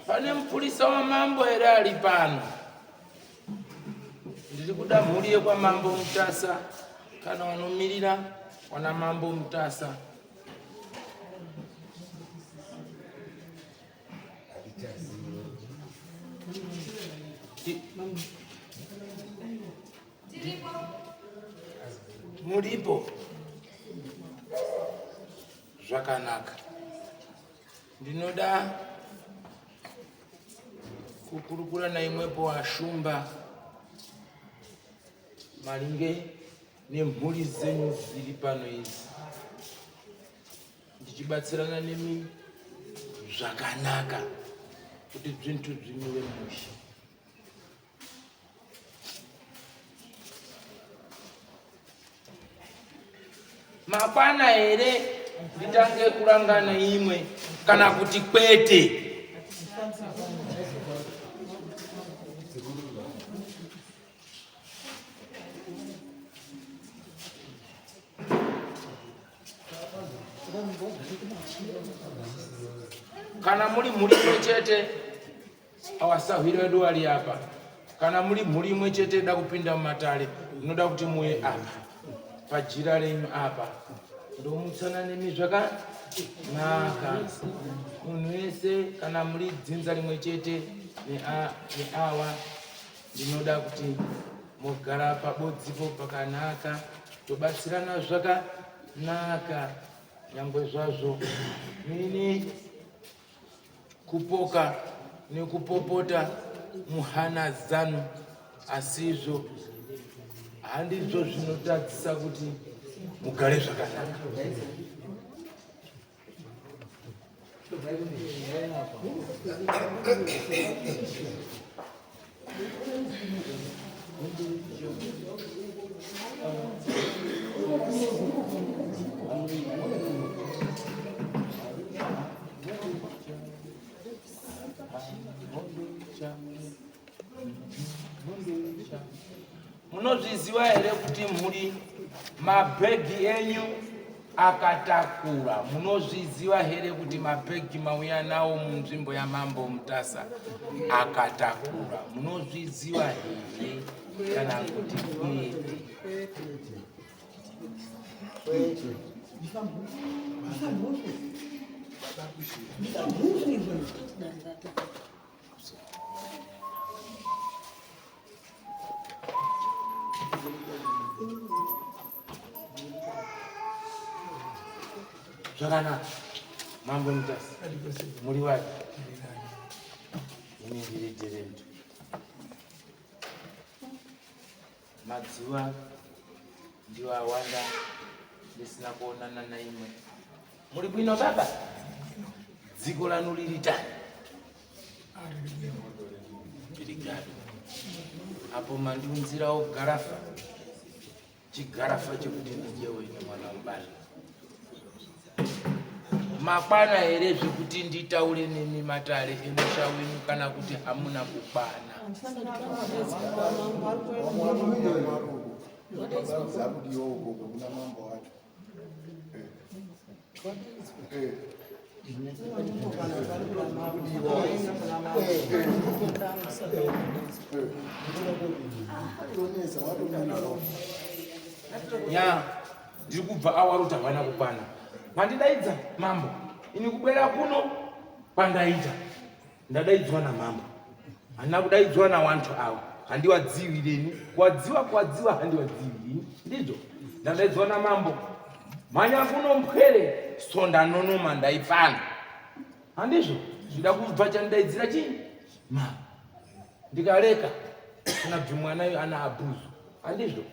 Pane mpulisa wa mambo era ali pano. Ndiri kuda mhuri yekwa Mambo Mutasa kana wanomirira wana Mambo Mutasa. Muripo zvakanaka. Ndinoda kukurukura naimwepo washumba maringe nemhuri dzenyu dziri pano idzi, ndichibatsirana nemi zvakanaka kuti zvintu zvimire mushe. Mapana here nditange kurangana imwe kana kuti kwete? Kana muri mhuri chete awasahwira edu ali apa, kana muri mhuri imwe chete da kupinda mumatare, unoda kuti muye apa pajira renyu apa ndomutsanane nezvakanaka. Munhu wese kana muri dzinza rimwe chete neawa, ndinoda kuti mugara pabodzipo pakanaka, tobatsirana zvakanaka, nyangwe zvazvo mine kupoka nekupopota muhana dzanu, asizvo handizvo zvinotadzisa kuti mugare zvakanaka. Munozviziva here kuti muri mabhegi enyu akatakura? Munozviziva here kuti mabhegi mauya nawo munzvimbo yaMambo Mutasa akatakura? Munozviziva here kana kuti kwete? Zvakanaka. Mambo Mutasa muri wapi? Ini ndiri Dhirendra. madziwa ndiwo awanda ndisina kuonana na imwe. Muri bwino baba? Dziko lanu lili tani? Pirigado. Apo mandiunzirawo garafa. Chigarafa chekuti ndijewo ine mwana mbali. Makwana here zvekuti nditaure nemi matare emusha wenyu kana kuti hamuna kukwana? Ya, ndiri kubva awaruta vana kukwana. Mandidaidza mambo, ini kubwera kuno kwandaita ndadaidzwa na mambo, handina kudaidzwa na wantu avo. Handiwadziwireni, kuwadziwa handiwadziwireni, ndizvo ndadaidzwa na mambo. Manya kuno mpwere sonda nonoma ndaipana, handizvo zvida kubva chandidaidzira chini mambo. Ndikareka kuna bvimwanayo ana abhuzu, handizvo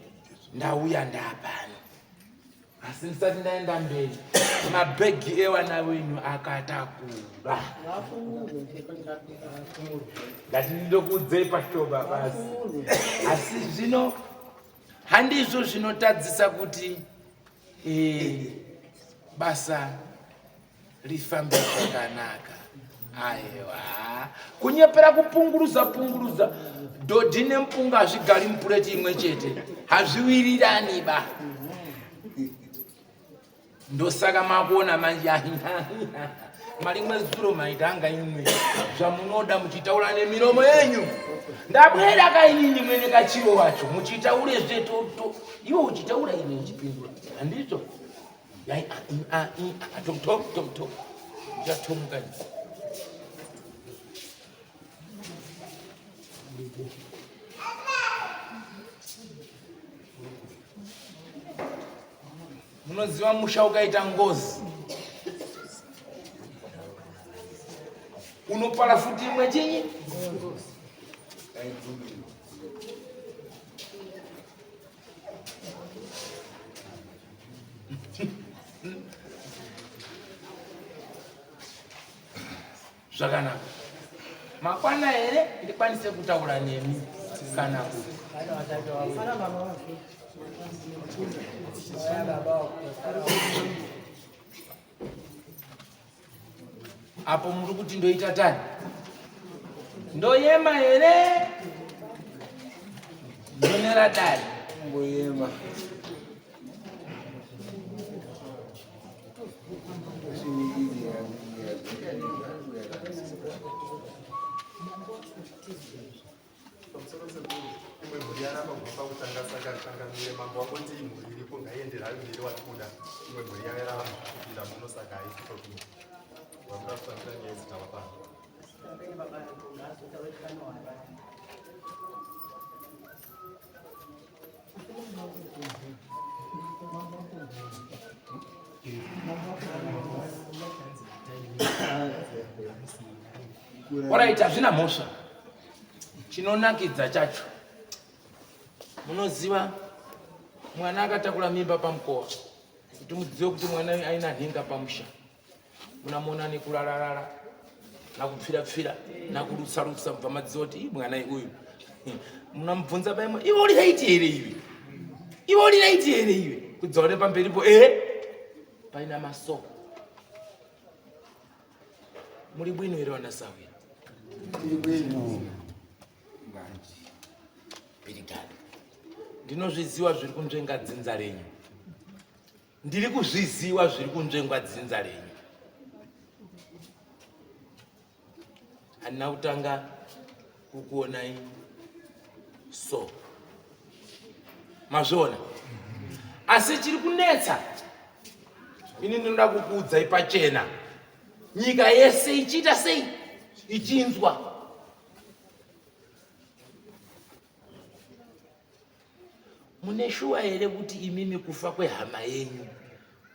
ndauya ndapano. Asi ndisati ndaenda mberi, mabhegi ewana wenyu akatakura. Ngati ndinokuudzei pashoma basi. Asi zvino handizvo zvinotadzisa kuti basa rifambe zvakanaka. Aiwa, kunyepera kupunguruza dhodhi nempunga hazvigari mupureti imwe chete, hazviwirirani ba. Ndosaka makuona manje marimwe zuro maitanga imwe zvamunoda muchitaura nemiromo yenyu. Ndabwera kainini mwene kachiro wacho muchitaure zvetoto, iwo uchitaura ine uchipindura, handizvo? Tom ndatomuka. Munoziva musha ukaita ngozi unopara futi imwe chinyi? Zvakanaka. Makwana here ndikwanise kutaura nemi kana kuti? Apo muri kuti ndoita tani? Ndoyema here? Ndonera tani? Ngoyema. Alright, hazvina mhosva. Chinonakidza chacho, munoziva mwana akatakura mimba pamukowa, kuti mudziwe kuti mwana aina nhenga pamusha. Munamuona nekurararara nakupfira nakurutsa mubva madziwa kuti mwana uyu. Munamubvunza paimwe, iwe uri raiti here iwe? Iwe uri raiti here iwe? Kudzaone pamberipo paina masoko. Muri bwino here wanasawira? Pirigado. Ndinozviziva zviri kunzvenga dzinza renyu. Ndiri kuzviziva zviri kunzvengwa dzinza renyu. Handina kutanga kukuonai so. Mazviona? Asi chiri kunetsa. Ini ndinoda kukuudzai pachena. Nyika yese ichiita sei? Ichinzwa. Mune shuwa here kuti imimi kufa kwehama yenyu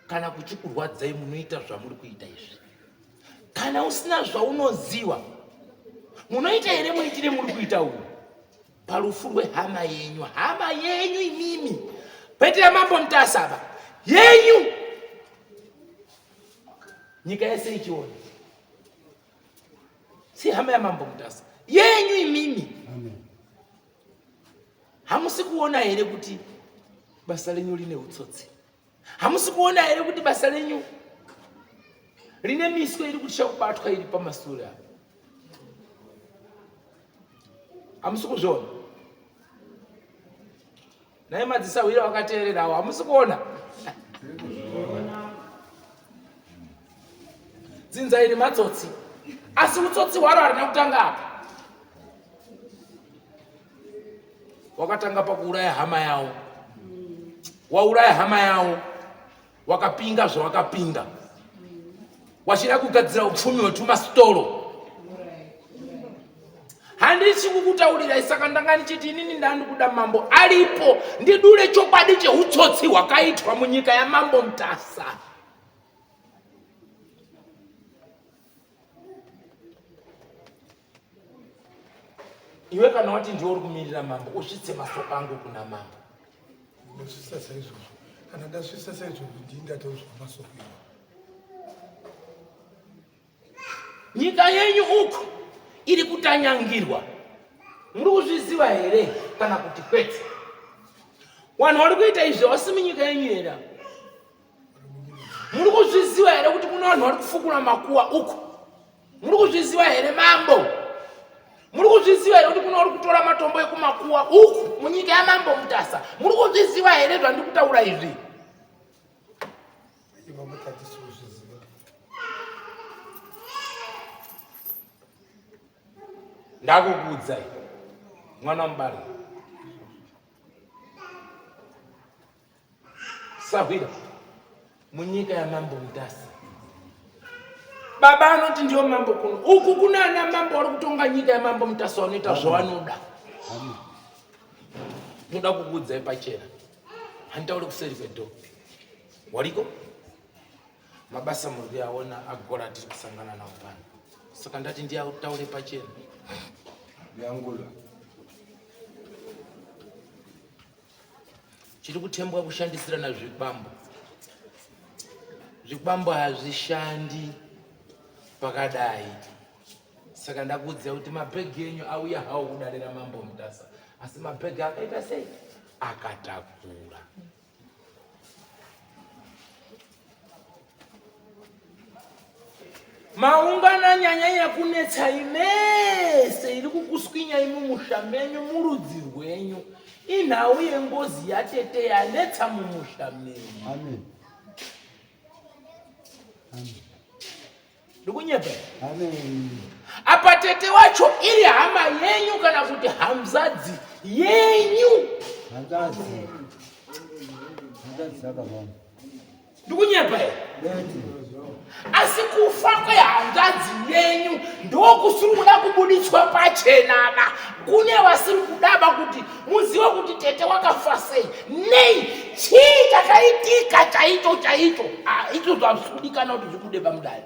kana kuchikurwadzai munoita zvamuri kuita izvi? Kana usina zvaunoziva munoita here muitire muri kuita uyu? palufulwe hama yenyu imimi pete ya Mambo Mtasa yenyu nyika yese ichiona si hama ya Mambo Mtasa yenyu imimi. Hamusi kuona here kuti basa lenyu line utsotsi? Hamusi kuona here kuti basa lenyu rine miswe iri kutisha kubatwa iri pamasura? Hamusi kuzvona? Naye madzisawira wakateererawo hamusi kuona? Dzinza iri matsotsi asi utsotsi hwaro harina kutanga apa. Wakatanga pakuuraya hama yawo, wauraya hama yawo, wakapinga zvawakapinga, wachida kugadzira upfumi hwetumasitoro. Handisi kukutaurira isaka ndanga ndichiti inini ndandi kuda mambo alipo ndidure chokwadi cheutsotsi hwakaitwa munyika ya Mambo Mtasa. Iwe kana wati ndiwe uri kumirira mambo usvitse masoko angu kuna mambo. Ndosvitsa saizvozvo. Kana ndasvitsa saizvozvo ndingatozva masoko iwo. Nyika yenyu uku iri kutanyangirwa. Muri kuzviziva here kana kuti kwete? Vanhu vari kuita izvi vasi munyika yenyu here? Muri kuzviziva here kuti kuna vanhu vari kufukura makuwa uku? Muri kuzviziva here mambo? Muri kuzviziva here kuti kuna vari kutora matombo ekumakuwa uku munyika ya Mambo Mtasa? Muri kuzviziva here zvandiri kutaura izvi? Ivo mutati sikuzviziva. Ndakukuudzai mwana mubari, Sahwira munyika ya Mambo Mtasa baba anoti ndiyo mambo kuno uku kuna ana mambo vari kutonga nyika ya Mambo Mtasa vanoita zvavanoda. Muda kukuudzai pachena, handitauri kuseri kwedo. Wariko mabasa muri kuyaona agora tiri kusangana nawo pano, saka ndati nditaure pachena. Yangula. Chiri kutembwa kushandisirana zvikwambo. Zvikwambo hazvishandi pakadai. Saka ndakuudzai kuti mabhegi enyu auya hawo kudarira Mambo Mtasa, asi mabhegi akaita sei? Akatakura. Maungana nyanya kunetsa imese iri kukuswinya imu musha menyu murudzi rwenyu inhau yengozi yatete yanetsa mumusha menyu. Amen. Amen. Ndikunyepa? Amen. Apa tete wacho iri hama yenyu kana kuti hamzadzi yenyu? Hamzadzi. Hamzadzi zakabamba. Ndikunyepa? Beti. Asi kufa kwehanzvadzi yenyu ndokusiri kuda kubuditswa pachenana. Kune vasiri kudaba kuti muzive kuti tete wakafa sei. Nei chii chakaitika chaicho. Icho zvazvikudikana kuti zvikude pamudari.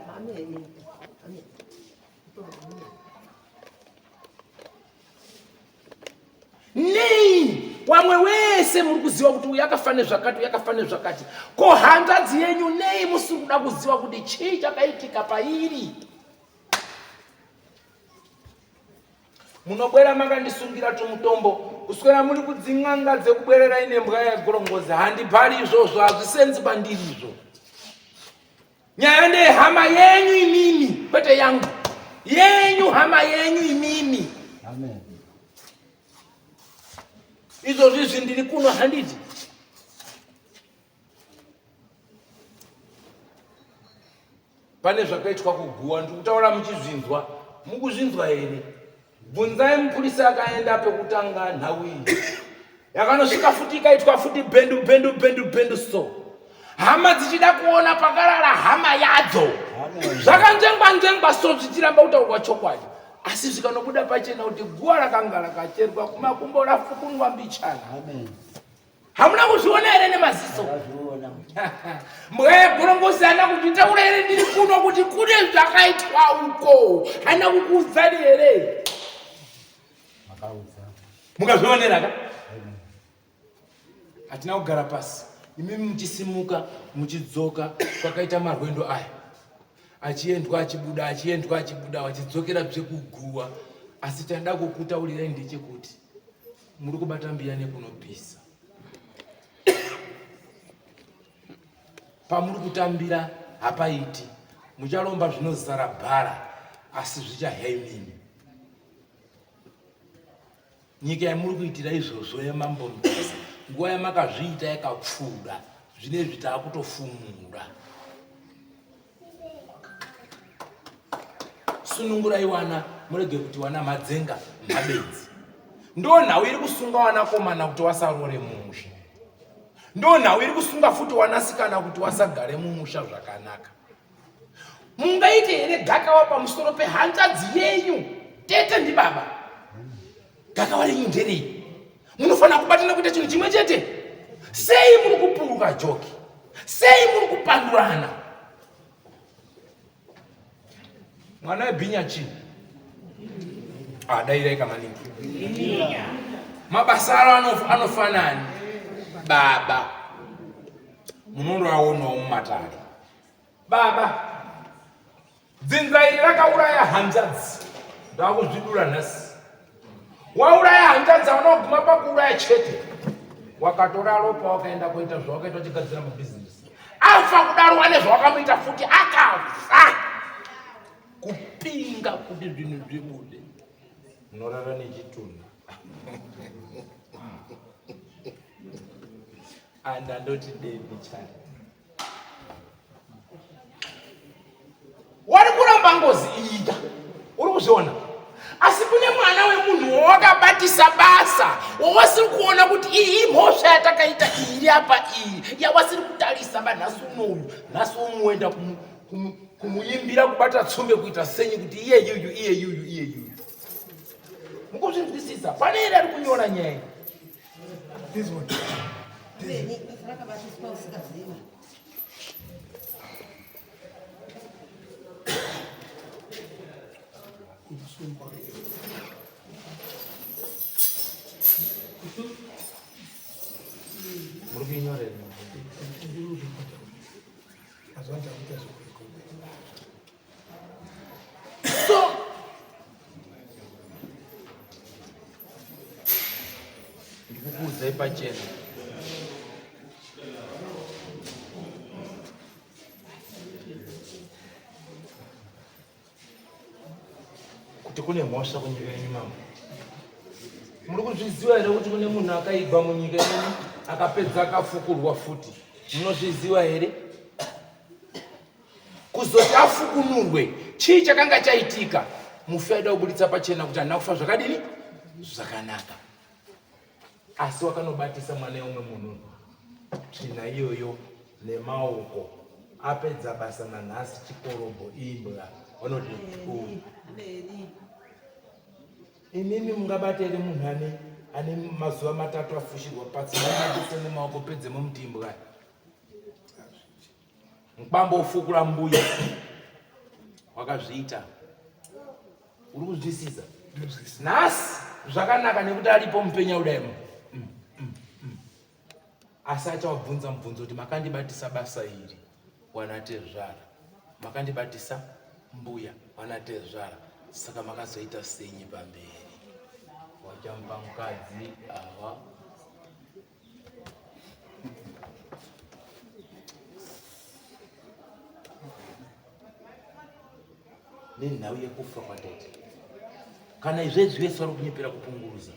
Nei wamwe wese muri kuziva kuti uyu yakafane zvakati. Ko hanzvadzi yenyu nei musiri kuda kuziva kuti chii chakaitika pairi? Munobwera makandisungira tumutombo kuswera muri kudzin'anga dzekubwerera ine mbwa yegorongozi. Handibhari izvozvo, hazvisenzi bandiri izvo. Nyaya ndehama yenyu imimi kwete yangu. Yenyu hama yenyu imimi. Amen. Izvo zvizvi ndiri kuno handiti. Pane zvakaitwa kuguwa ndikutaura muchizvinzwa. Mukuzvinzwa here? Bvunzai mupurisa akaenda pekutanga nhau iyi. Yakanosvika futi ikaitwa futi bhendu so. Hama dzichida kuona pakarara hama yadzo. Zvakanzvengwa so zvichiramba kutaurwa chokwadi. Asi zvikanobuda pachena kuti guwa rakanga rakacherwa kumakumbo rafukunwa mbichana. Amen. Hamuna kuzviona here nemaziso? Ndazviona. Mbwa yegorongozi hana kutitaura here ndiri kuno kuti kune zvakaitwa uko. Hana kukuudzani here? Makaudza. mukazvionera ka hatina kugara pasi imimi muchisimuka muchidzoka kwakaita marwendo aya achiendwa achibuda wachidzokera zvekuguwa asi tanda kukutaurirai ndechekuti muri kubata mbiya nekunopisa pamuri kutambira hapaiti mucharomba zvinozara bhara asi zvichahaimini nyika yamuri kuitira izvozvo yamambo Mutasa nguva yamakazviita yakapfuura zvinezvi taakutofumura sunungurai wana murege kuti wana madzenga mabenzi ndo nhau iri kusunga wanakomana kuti wasarore mumusha ndo nhau iri kusunga futi wanasikana kuti wasagare mumusha zvakanaka mungaite here gakawa pamusoro pehanzvadzi yenyu tete ndibaba gakawa renyu nderei munofana kubatana kuita chinhu chimwe chete sei muri kupuruka joki sei muri kupandurana mwana webhinya chii dairai kamaningi mabasa aro anofanani baba munondoaonawo mumatare baba dzinza iri rakauraya hanzvadzi ndakuzvidura nhasi wauraya hanzvadzi aunoguma pakuuraya chete wakatora ropa wakaenda kuita zvawakaita uchigadzira mabhizinesi afa kudaro wane zvawakamuita futi akafa kupinga kuti zvinhu zvibude munorara nechitunha andandoti devi chai wari kuramba ngozi iyita uri kuzviona asi kune mwana wemunhu wawakabatisa basa wawasiri kuona kuti iyi mhosva yatakaita iri apa iyi yawasiri kutarisa banhasi unoyu nhasi womuenda kumuimbira kubata tsumbe kuita senyi kuti iye yuyu mukuzvinzwisisa pane ere ari kunyora nyaya muri kuinyorera so ndikukuudzai pachena kuti kune mhosva kunyika yenyu mambo muri kuzviziva here kuti kune munhu akaibva munyika yenyu akapedza akafukurwa futi munozviziva here kuzoti afukunurwe chii chakanga chaitika mufi aida kubuditsa pachena kuti handina kufa zvakadini zvakanaka asi wakanobatisa mwana yeumwe munhu tsvina iyoyo nemaoko apedza basa nanhasi chikorobho imbwa vanoti imimi mungabata here munhu ane mazuva matatu afushirwa patsinaaise nemaoko pedze mumutimbwa mukbamba ufukura mbuya wakazviita uri kuzwisisa nhasi zvakanaka nekuti aripo mupenya udaimo asi achawabvunza mubvunzo kuti makandibatisa basa iri wanatezvara makandibatisa mbuya wanatezvara saka makazoita senyi pamberi wachamupa mukadzi awa nenhau yekufa kwatete kana izvezvi vese vari kunyepera kupunguruza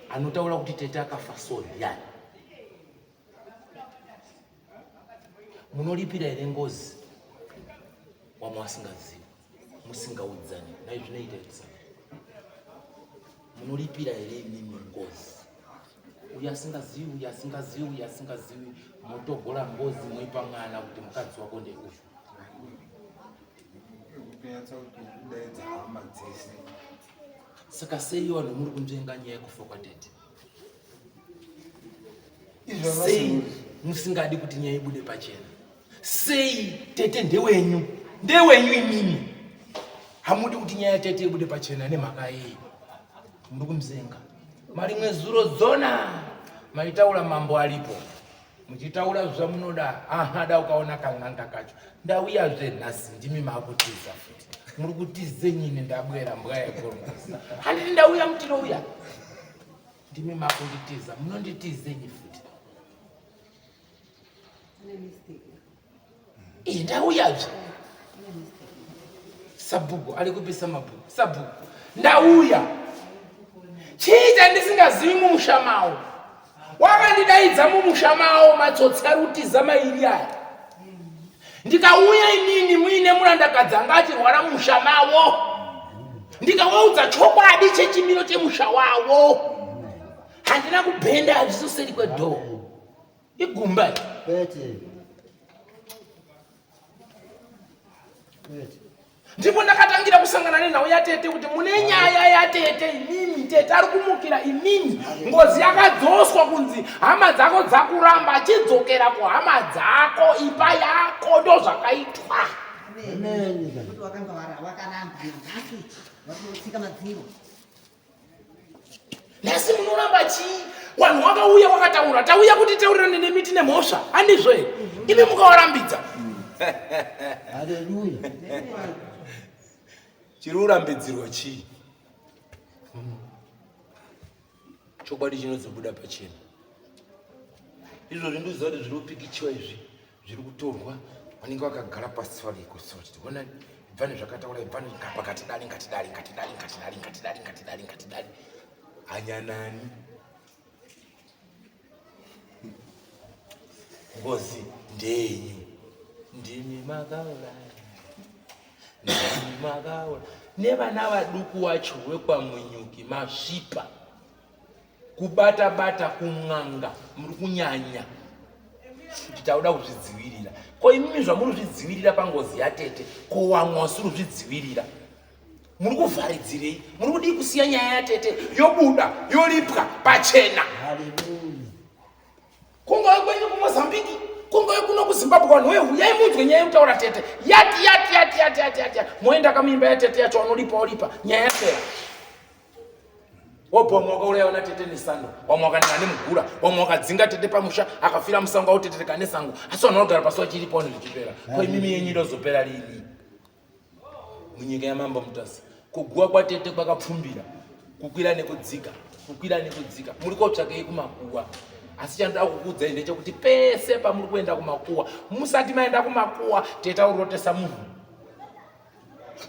anotaura kuti tete akafa so yani munolipira here ngozi wamawasingazivi musingaudzani naizvinoita munolipira here imimi ngozi uyu asingazivi motogora ngozi moipa mwana kuti mukadzi wako ndekufa saka sei vanhu muri kunzvenga nyaya yekufa kwatete sei musingadi kuti nyaya ibude pachena sei tete ndewenyu imimi hamudi kuti nyaya tete ibude pachena nemhaka yei muri kumzenga marimwe zuro dzona maitaura mambo alipo muchitaura zvamunoda ahada ukaona kang'anga kacho ndauyazve nhasi ndimi makutiza futi muri kutize nyine ndabwera mbwa yakoromasi handiti ndauya mutirouya ndimi makunditiza munonditizenyi futi ndauyazve sabhuku ari kupisa mabhuku sabhuku ndauya chiita ndisingazivi mumusha mawo wakandidaidza mumusha mawo matsotsi ari kutiza mairi aya ndikauya inini muine murandakadzi anga achirwara mumusha mawo ndikawaudza chokwadi chechimiro chemusha wawo handina kubhenda hazvisoseri kwedhoo igumba ndipo ndakatangira kusangana nenhau yatete kuti mune nyaya yatete imimi tete ari kumukira imimi ngozi yakadzoswa kunzi hama dzako dzakuramba achidzokera kuhama dzako ipa yako ndo zvakaitwa nhasi munoramba chii vanhu vakauya vakataura tauya kuti taurirane nemiti nemhosva handizvo here imi mukavarambidza Haleluya. chiri urambidzirwa chii chokwadi chinozobuda pachena izvozvi ndoziva kuti zviri kupikichiwa izvi zviri kutorwa vanenge vakagara pasi varikusoona ibvani zvakataura ibvani pakatidari ngatidari hanyanani ngozi ndenyu ndimi makauraya nevana vaduku wacho wekwamunyuki masvipa kubata kun'anga muri kunyanya kuti tauda kuzvidzivirira ko imimi zvamuruzvidzivirira pangozi yatete ko wamwe wasiri kuzvidzivirira muri kuvharidzirei muri kudi kusiya nyaya yatete yobuda yoripwa pachena kungove kwenyu kumozambiki kungove kuno kuzimbabwe vanhu wehuyai munzwe nyaya yekutaura tete yati moenda kamimba yatete yacho wanolipa nyaya yapera wobva wamwe wakauraya ona tete nesando wamwe wakananga nemugura wamwe wakadzinga tete pamusha akafira musango auteteteka nesango asi vanhu vanogara pasi vachiripo vanhu zvichipera ko imimi yenyu inozopera rini munyika yamambo mutasi kuguwa kwatete kwakapfumbira kukwira nekudzika muri kotsvakei kumakuwa asi chandoda kukuudzai ndechekuti pese pamuri kuenda kumakuwa musati maenda kumakuwa tete aurotesa munhu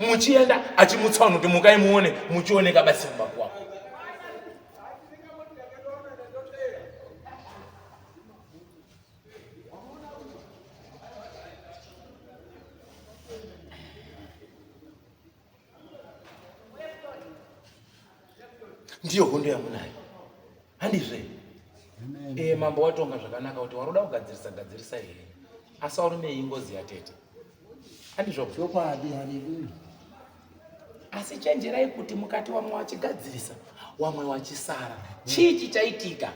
muchienda achimutsauna kuti mukai muone muchioneka basi kumakuwa ndiyo hondo yamunayo handizve mambo watonga zvakanaka kuti waroda kugadzirisa here asi warumei ngozi yatete handizvo Chokwadi. Haleluya. asi chenjerai kuti mukati wamwe wachigadzirisa wamwe wachisara chii chichaitika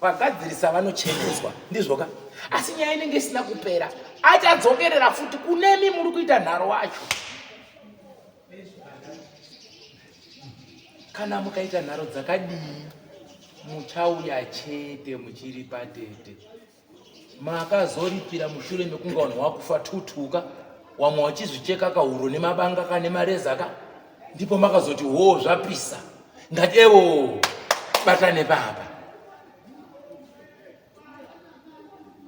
vagadzirisa vanocheneswa ndizvoka asi nyaya inenge isina kupera achadzokerera futi kunemi muri kuita nharo wacho kana mukaita nharo dzakadii muchauya chete muchiri patete makazoripira mushure mekunge vanhu wakufa tutuka wamwe wachizvicheka kahuro nemabanga kane marezaka ndipo makazoti ho zvapisa ngati ewo batane baba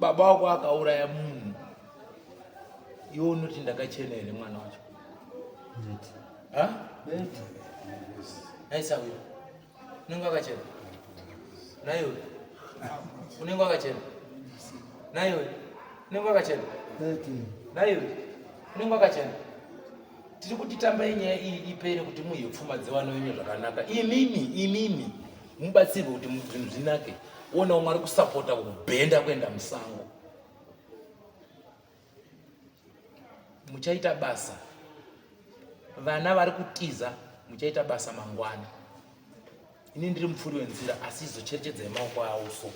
baba wako akauraya munhu iwe unoti ndakachena here mwana wacho naisauyo unenge wakachena naiwe unenge wakachena naiwe unenge wakachena naiwe unenge wakachena tiri kuti tambai nyaya iyi ipere kuti muhye pfuma dzevana venyu zvakanaka imimi mubatsirwe kuti zvinhu zvinake ona umwe ari kusapota kubhenda kuenda musango muchaita basa vana vari kutiza muchaita basa mangwana ini ndiri mupfuri wenzira asi izocherechedzai maoko avo so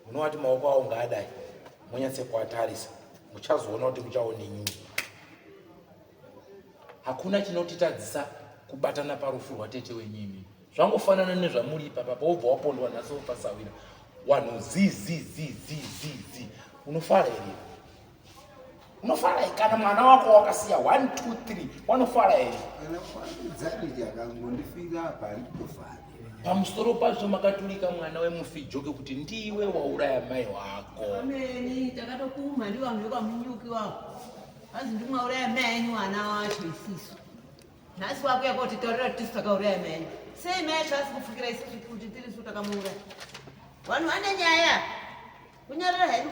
munovati maoko avo ngaadai monyatse kuatarisa muchazoona kuti muchaone nyungu hakuna chinotitadzisa kubatana parufu rwatete wenyimi zvangofanana nezvamuri ipapa paubva wapondwa naso pasawira wanhu zi unofara here? Unofara here kana mwana wako wakasiya 1 2 3 wanofara here? Pamusoro pazvo makaturika mwana wemufijoke kuti ndiwe wauraya mai wako. Ameni takatokuma ndiwo amveka munyuki wako. Azi ndimwauraya mai anyu mwana wacho isisu. Nhasi wako yakoti taurira kuti takauraya mai anyu. Sei mai acho asikufukira isusu kuti tirisu takamuuraya. Vanhu vane nyaya. Kunyarira hedu.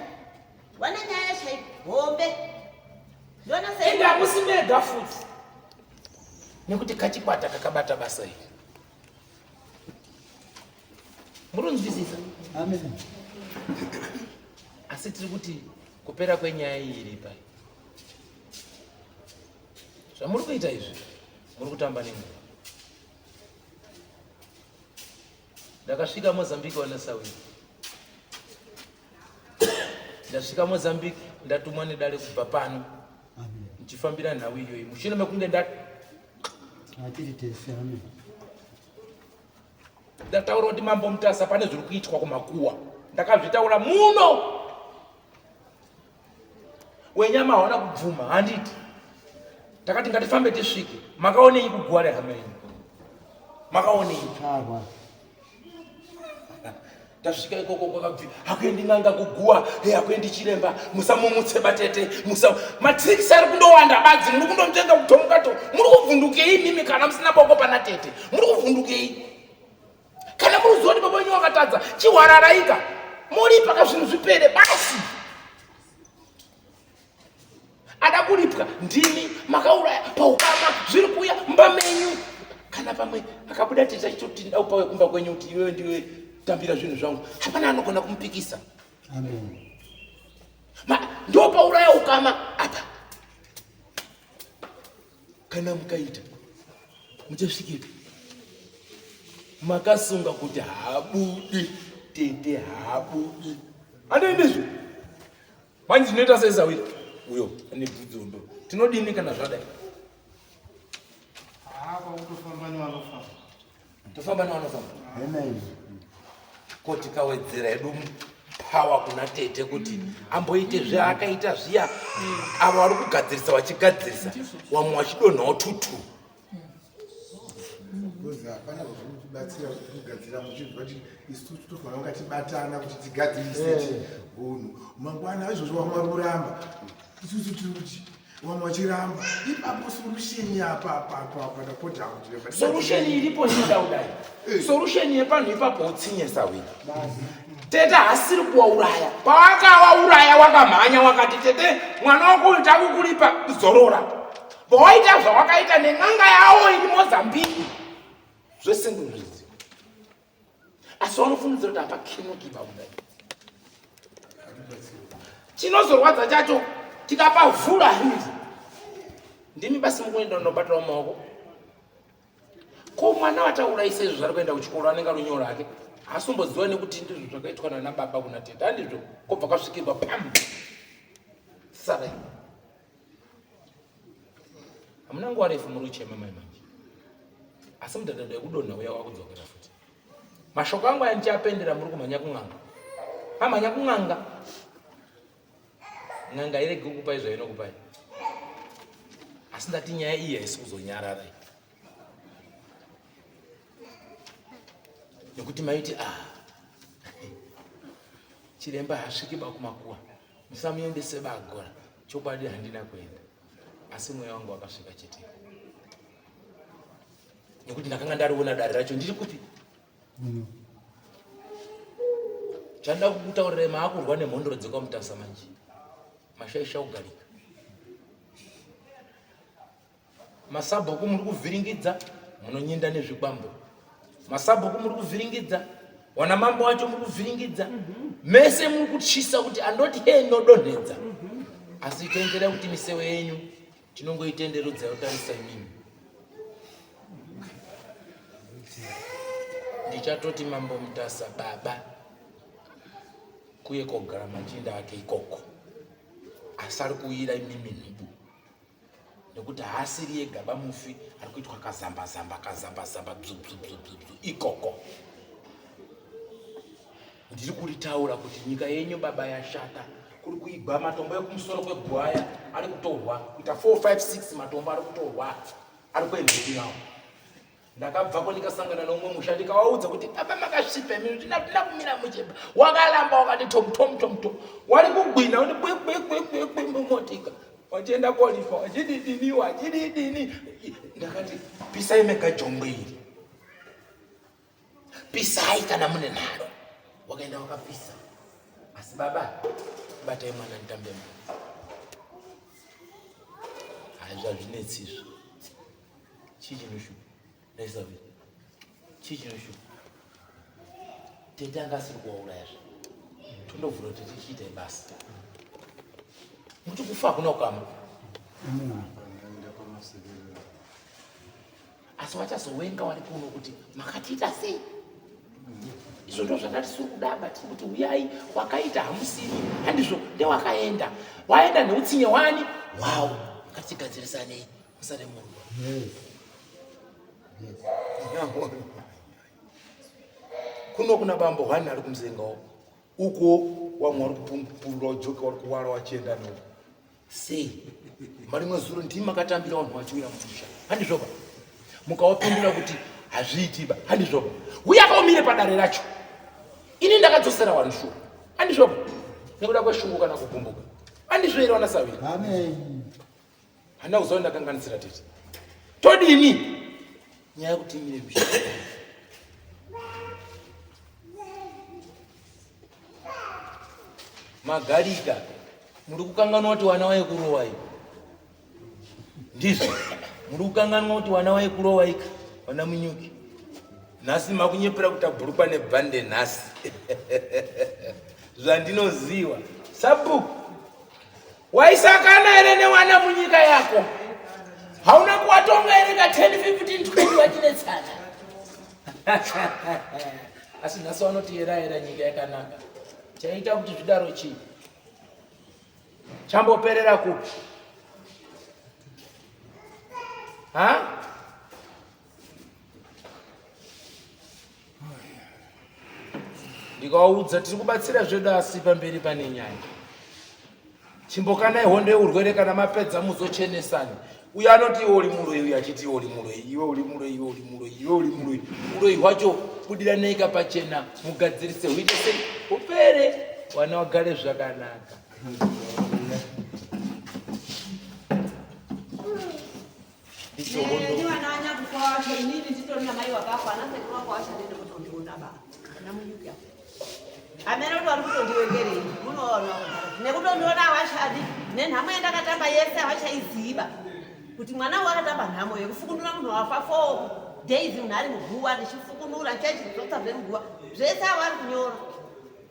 Vane nyaya chaipo. Hombe. Ndona sei. Ende hamusimega futi. Nekuti kachikwata kakabata basa iri. Murunzwisisa? Amen. Asi tiri kuti kupera kwenyaya iyi iri pai. Zvamuri kuita izvi muri kutamba nenguva. Ndakasvika Mozambique wana Sawira. Ndasvika Mozambique ndatumwa nedare kubva pano. Amen. Ndichifambira nhau iyoyi. Mushure mekunge ndati Atiri tese amen. ndataura kuti mambo Mutasa pane zviri kuitwa kumakuwa. Ndakazvitaura muno. Wenyama hawana kubvuma handiti. Takati ngatifambe tisvike. Makaonei kuguwa rehama yenyu? Makaonei? Chagwa. Tasvika ikoko kwakabvi hakuendi n'anga kuguwa, hakuendi chiremba, musamumutseba tete, matrikisi ari kundowanda badzi, muri kundomutenga kutomukato, muri kuvhundukei mimi kana musina boko pana tete, muri kuvhundukei. Kana muri kuziva kuti baba wenyu wakatadza, chihwararaika, muri paka zvinhu zvipere basi. Ada kuripwa ndimi makauraya paukama zviri kuya mumba menyu. Kana pamwe akabuda tete achitoti ndau pawe kumba kwenyu kuti iwewe ndiwe tambira zvinhu zvangu, hapana anogona kumupikisa. Amen. Ndo pauraya ukama apa. Kana mukaita muchasvikira makasunga kuti habudi tete habudi. Andoendezvo manje zvinoita sei Sawira uyo ane bvudzi ndo tinodini kana zvadai? Kutofamba nevanofamba. Tofamba nevanofamba. Amen. Kuti kawedzera edu pawa kuna tete kuti amboite zvaakaita zviya, avo vari kugadzirisa vachigadzirisa, wamwe wachidonhawo tutu. Because hapana kutibatsira kuti kugadzira muchinzwa kuti isu tofanira kunga tibatana kuti tigadzirise hunhu. Mangwana izvozvo vamwe vari kuramba. Isusu tiri kuti vamwe vachiramba. Ipapo solution apa ndapota kuti Solution iripo ndindaudai. Solution yepanhu ipapo utsinye Sawira. Tete hasiri kuwauraya. Pawakawauraya wakamhanya wakati tete mwana wako uyu takukulipa zorora. Vawaita zvawakaita nen'anga yawo iri Mozambique. Zvese ndizvizi. Asi vanofungidzira kuti hapakinuki pakudai. Chinozorwadza chacho tikapavhura hindi. Ndimi basi mukuenda unobatawo maoko. Ko mwana watauraisa izvo zvari kuenda kuchikoro anenge runyo rake. Asomboziva nekuti ndizvo zvakaitwa nana baba kuna tete. Handizvo kobva kasvikirwa pam. Sara. Hamuna nguva refu muri kuchema mai manje. Asi mudhadhadha wekudonha uya wakudzokera futi. Mashoko angu aya ndichapendera muri kumhanya kun'anga. Amhanya kun'anga. N'anga irege kukupai zvainokupai. Asi ndati nyaya iyi haisi kuzonyarara. Nekuti maiti chiremba hasviki bakumakuwa. Musamuendese bagora. Chokwadi handina kuenda. Asi mweya wangu wakasvika chete. Nekuti ndakanga ndariona dare racho ndiri kupi? Chanda kutaurira maakurwa nemhondoro dzekwamutasa manje. Mashaisha kugarika. Masabhuku muri kuvhiringidza munonyenda nezvikwambo. Masabhuku muri kuvhiringidza wana mambo wacho muri kuvhiringidza. Mese muri kuchisa kuti andoti nodonhedza. Asi tendera kuti misewe yenyu tinongoitenderodza yotarisa imini. Ndichatoti mambo Mutasa baba kuye kogara machinda ake ikoko. Asari kuira imimi nhubu. nekuti haasiri ega bamufi ari kuitwa kazamba bzu ikoko. Ndiri kuritaura kuti nyika yenyu baba yashata, kuri kuigwa matombo ekumusoro kwegwaya ari kutorwa, kuita 4, 5, 6 matombo ari kutorwa, ari kuendekirawo. Ndakabvako ndikasangana nomumwe musha ndikawaudza kuti baba makasvipa mimi ndina kumira muchemba, wakalamba wakati tom wari kugwina kuti bwe mumotika wachienda kolifa wachididini. Ndakati pisai mega jongwe iri, pisai kana mune nharo. Wakaenda wakapisa, asi baba batai mwana nditambe mwana. Hazvinetsizvo chii chinoshupa Elizabeth, chii chinoshupa? Tete anga asiri kuwaurayazve, tondovhura kuti tichiita basa. Muti kufa hakuna kukama, asi wachazowenga wari kuno kuti makatiita sei. Izvo ndo zvakatisi kudaba, tiri kuti uyai wakaita hamusiri, handizvo ndewakaenda. Waenda neutsinye wani, wow, ngatigadzirisane musare munhu. Kuno kuna bambo hwana ari kumzengawo, uko wamwe wari kupungurwa ujoka wari kuwara wachienda newo. Sei marimwe zuro ndimi makatambira vanhu vachiwira mumusha, handizvoba? Mukawapindura kuti hazviitiba, handizvoba? Uya akaumire padare racho, ini ndakadzosera vanhu shure, handizvoba? Nekuda kweshungu kana kugumbuka, handizvo here vanasaviri? Amen. Hana kuziva ndakanganisira tete. Todini nyaya yekuti imire musha. Magarika muri kukanganwa kuti wana waikurowa ika, ndizvo muri kukanganwa kuti wana waikurowa ika, wana munyuki. Nhasi makunyepera kuti abhurukwa nebhande nhasi. Zvandinoziva sabhuku, waisakana here newana munyika yako? Hauna kuwatonga here ka 10, 15, 20 wachinetsana? Asi nhasi vanoti era nyika yakanaka. Chaita kuti zvidaro chii? Chamboperera kupi? Ndikawaudza tiri kubatsira zvedu asi pamberi pane nyaya. Chimbokanai hondo yeurwere kana mapedza muzochenesana. Uye anoti iwe uri muroi, uye achiti iwe uri muroi, iwe uri muroi, iwe uri muroi, iwe uri muroi. Uroi hwacho budira neika pachena, mugadzirise huite sei upere, wana wagare zvakanaka. Ni wana wanya kukwasha, inini nditori na mai wakafa, anase kwa kwasha nende kutondiona baba. Na munyuki hapo. Amene kuti ari kutondiwekere, munoona. Nekutondiona washadi, nenhamo yendakatamba yese awachaiziba. Kuti mwana wakatamba nhamo yekufukunura munhu wafa 4 days munhu muguwa ndichifukunura chachizotsa zvemuguwa. Zvese avari kunyora.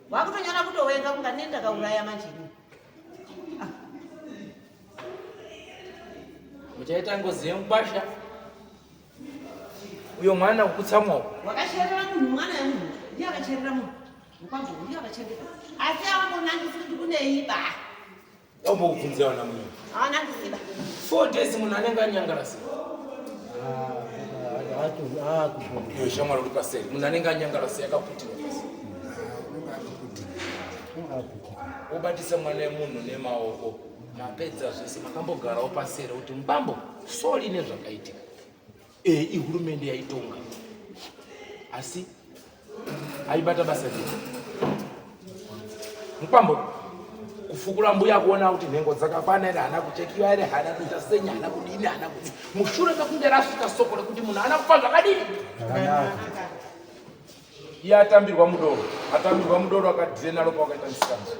Wakutonyora kutowenga kunga nenda kauraya manjini. Muchaita ngozi yemubasha. Uyo mwana ukutsamwa. Wakacherera munhu mwana wemunhu. Ndiye akacherera munhu. Mukwanzo ndiye akacherera. Asi awambonangisi kuti kuneiba. Wambokubvunza wana munhu. Anangisiba. 4 days munhu anenge anyangarasi. Iyo shamwari uri paseri. Munhu anenge anyangarasi akaputirwa pasi. Ubatisa mwana wemunhu nemaoko. Mapedza zvese makambogarawo paseri kuti mubambo sori nezvakaitika. Ihurumende yaitonga. Asi aibata basa rino. Mubambo kufukura mbuya kuona kuti nhengo dzakakwana ere, hana kuchekiwa ere, hana kuita senya, hana kudini, hana kuti mushure mekunge rasvika soko rekuti munhu hana kufa zvakadini. Iye atambirwa mudoro akadhire ropa wakaita musikanzi.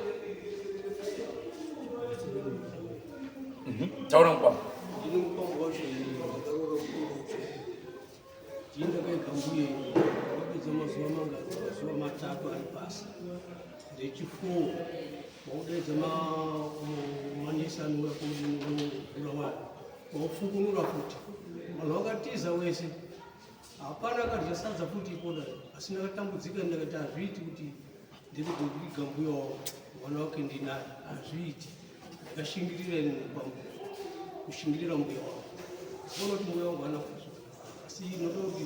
Taura mubambo. Jinda kai kambuye zama zuwa matatu alipasa da chifo baude zama manisa nuwa kulawa wafukunura futi malokatiza wese hapana kadya sadza futi koda asina katambudzika ndakati azviiti kuti ndiri gambuyo mwana wake ndinaye azviiti ndakashingirira ine mubambo kushingirira mbuya wavo kuona kuti mbuya wangu anafuza asi nodoti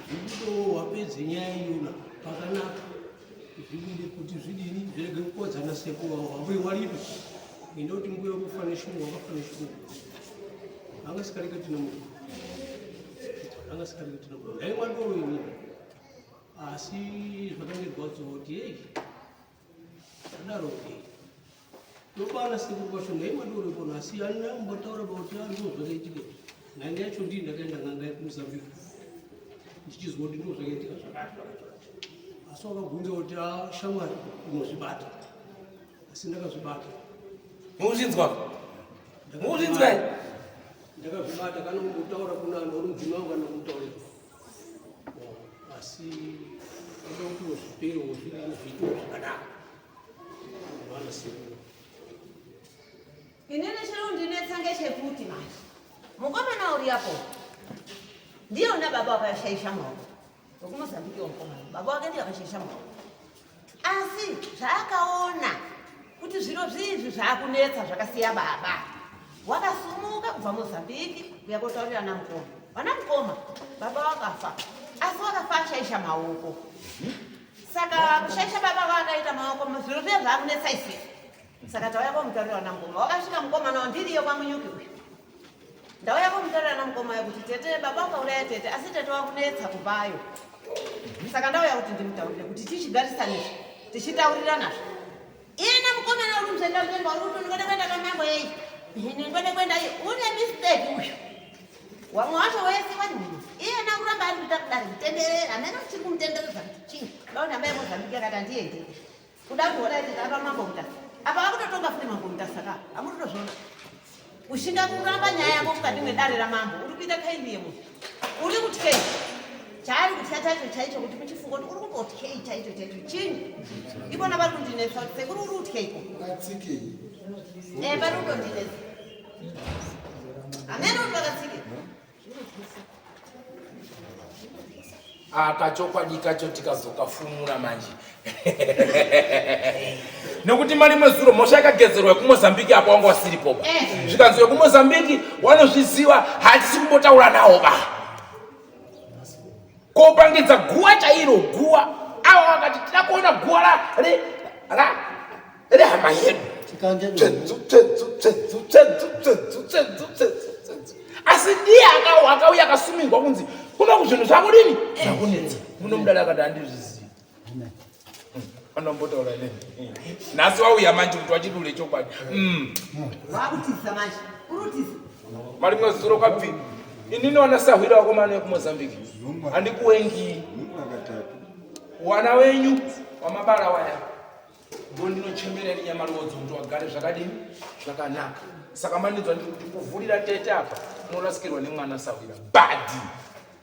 zvibudo wapedze nyaya iyona pakanaka zvibude kuti zvidini zvirege kukodzana sekuru wavo hambuye waripo indoti mbuya wakufane shungu wakafane shungu angasikareke tinomunhu angasikareke tinomunhu dai mwadoro inini asi zvakandirwadza kuti hei adaro tobana sekuru kwacho ndai mwadoro ikona asi anambotaura kuti andozvakaitika nhange yacho ndii ndakaenda n'anga yekumozambique ndichizwa kuti ndozvakaitika zvakati asi wakabvunza kuti shamwari unozvibata asi ndakazvibata Muzvinzwa ndakazvibata kana kungotaura kuna anhu uri mudzimai wangu kana kumutaurira asi oda kuti wozvipere wozviitiro zvakanaka vana sekuru inini chiri kundinetsa ngechekuti manje mukomana uri yapo ndiye una baba wakashaisha maoko wekumozambiki womukomana baba wake ndiye akashaisha maoko asi zvaakaona kuti zviro zvizvi zvaakunetsa zvakasiya baba wakasumuka kubva mozambiki kuya kotaurira anamukoma vanamukoma baba wakafa asi wakafa ashaisha maoko saka kushaisha baba wakaita maoko zviro zviya zvaakunetsa isisi saka tauya komutaurira anamukoma wakasvika mukomana wandiriyo kwamunyuki uyu ndauya komutaurira anamukoma kuti tete baba wakauraya tete asi tete wakunetsa kubayo saka ndauya kuti ndimutaurire kuti tichigarisanizo tichitauriranazvo ina mukomana uri muzendamemba uri kuti ndingode kuenda kwamambo yei ndingode kuenda iyo une mistake uyu wamwe wacho wese wani munhu iyena kuramba ari kuita kudari kutenderera mene uchiri kumutendereza kuti chii daona ambaye mozambiki akati handiendei kuda kuona kuti ndapa mambo mutasa apa akutotonga futi mambo mutasa saka amutotozvona ushinga kuramba nyaya yako mukati mwedare ramambo uri kuita kaini yemunhu uri kutyei chaari kutya chacho chaicho kuti muchifunga kuti uri kumbotyei chaicho chaicho chini ipona pari kundinesa kuti sekuri uri kutyeiko pari kundondinesa amene uri pakatsike akachokwadi kacho tikazokafumura manje nekuti mali mwezuro mosha yakagezerwa kumozambiki apo wanga wasiripoba zvikanzi kumozambiki wanozviziva hatisi kumbotaura nawo ba kopangidza guwa chairo guwa avo vakati tida kuona guwa rehama yedu asi ndiye akauya akasumingwa kunzi kuna kuzvinhu zvakudini zvakunetsa muno mudada akati handizvizivi anombotaura neni nhasi wauya manje kuti wachidule chokwadi wakutisa manje urutisa mari mwezuro kwabvi inini wanasahwira wakomana wekumozambiki handikuwengi wana wenyu wamabara waya ndo ndinochemerera nyamari wodzo kuti wagare zvakadini zvakanaka saka manidzwa ndikuti kuvhurira tete apa unorasikirwa nemwana sahwira badi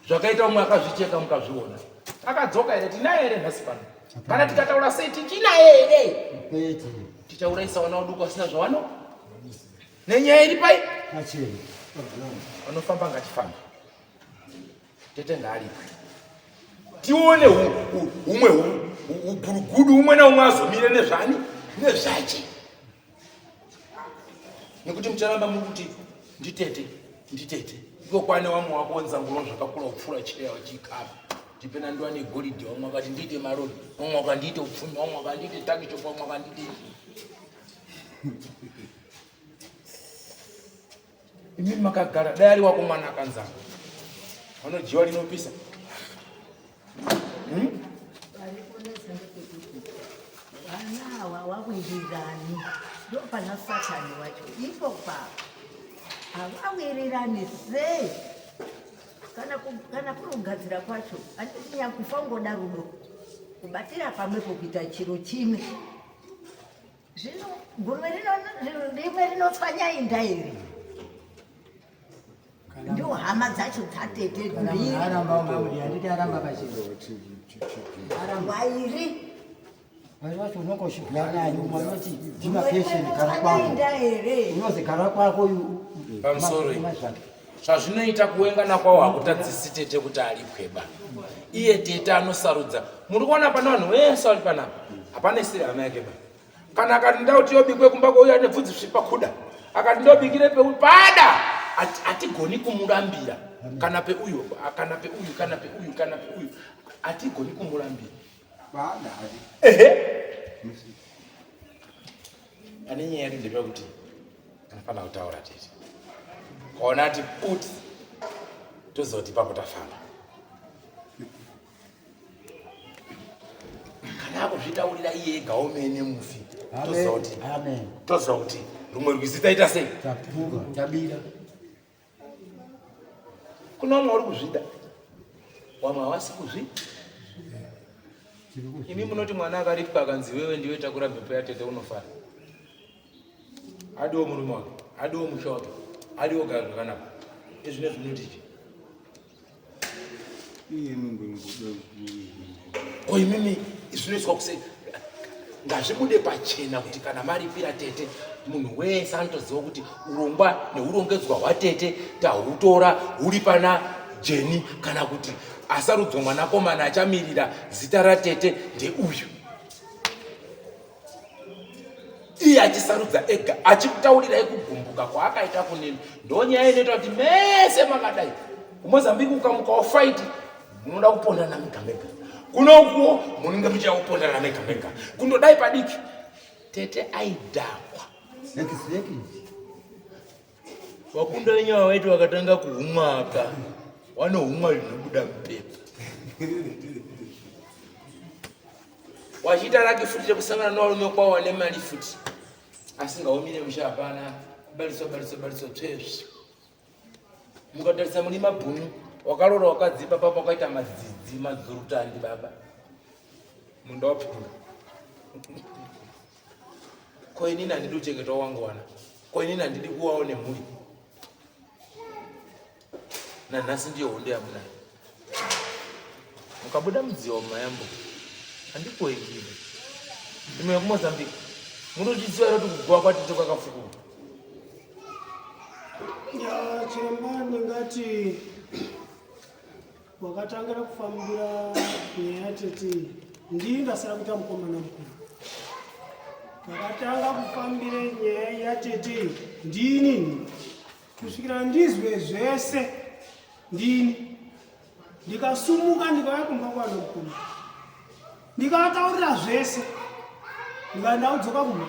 zvakaita umwe akazvicheka mukazviona akadzoka here tinaye here nhasi pano kana tikataura sei tichinaye here tichauraisa wana waduku asina zvawano nenyaya iri pai vanofamba ngatifamba tete ngaaripwe tione umwe ugurugudu umwe naumwe azomire nezvani nezvache nekuti mucharamba muri kuti nditete iko kwane wamwe wakonza ngoro zvakakura kupfuura chireya wachikapa tipena ndiwane goridhe wamwe akati ndiite maroni wamwe akandiite upfumi wamwe akandiite takichopu wamwe akandiite imi makagara dai ari wako mwana akanzana vanojiwa rinopisa vana ava wawirirani ndopana satani wacho ipo papa havawirirani sei kana kuri kugadzira kwacho handisinya kufa ngoda rudo kubatira pamwepo kuita chiro chimwe zvino gume rimwe rinotswanya inda here ndio hama dzacho dzatete mbiri aramba pachiro aramba iri vacho unongosvigara naye unoti ndimapesheni gara kwako unozi gara kwako pamusoro zvazvinoita kuengana kwawo hakutadzisi tete kuti aripweba iye tete anosarudza muri kuona pana vanhu vese vari panapa hapana isiri hama yake ba kana akati nda kuti yobikwe kumba kwouya nebvudzi svipa kuda akati ndobikire peupada atigoni kumurambira kana pe uyu kana pe uyu kana pe uyu kana pe uyu atigoni kumurambira bada anenye yari ndebe kuti anafana kutaura tete kona ati put tozoti papo tafamba kana kuzvitaurira iye ega omene mufi tozoti rumwe rwizi taita sei tapuka tabira kuna umwe uri kuzvida wamwe havasi kuzvida imi munoti mwana akaripwa akanzi wewe ndiwe takura mhepo yatete unofara adiwo murume wake adiwo musha wake adiwo gara zvakanaka izvine zvinotiji koimimi zvinoiswa kuse ngazvibude pachena kuti kana maripira tete munhu wese anotoziva kuti urongwa neurongedzwa hwatete tahutora huri pana Jeni kana kuti asarudzwa mwanakomana achamirira zita ratete ndeuyu iye achisarudza ega achikutaurirai kugumbuka kwaakaita kunini ndonyaya inoita kuti mese makadai kuMozambique ukamukawo fight munoda kupondana mega mega kunokuwo munenge muchakupondana mega mega kundodai padiki tete aidhakwa wakunda wenyewa waiti wakatanga kuhumwaka wanohumwa zvinobuda mupepo wachiita rake futi rekusangana nevarume kwavo vane mari futi asingaomire musha hapana baliso tsvezvi mukatarisa muni mabhunu wakarora wakadzipa papa wakaita madzidzi madzurutandi baba munda wapinga koinini handidi ucheketa wangu wana koinini handidi kuwawo nemhuri nanhasi ndiyo hondo yamunayo mukabuda mudziwa mumayambo handikoingine imwe yekuMozambique munochiziva ere kuti kugwa kwatete kwakafukuka chiremba ndingati wakatangira kufambira nyaya yatete ndii ndasara kuita mukomana mukuru wakatanga kufambira nyaya yatete ndinini kusvikira ndizwe zvese ndini ndikasumuka ndikauya kumba kwana mukuru ndikataurira zvese ndikandadzoka kumba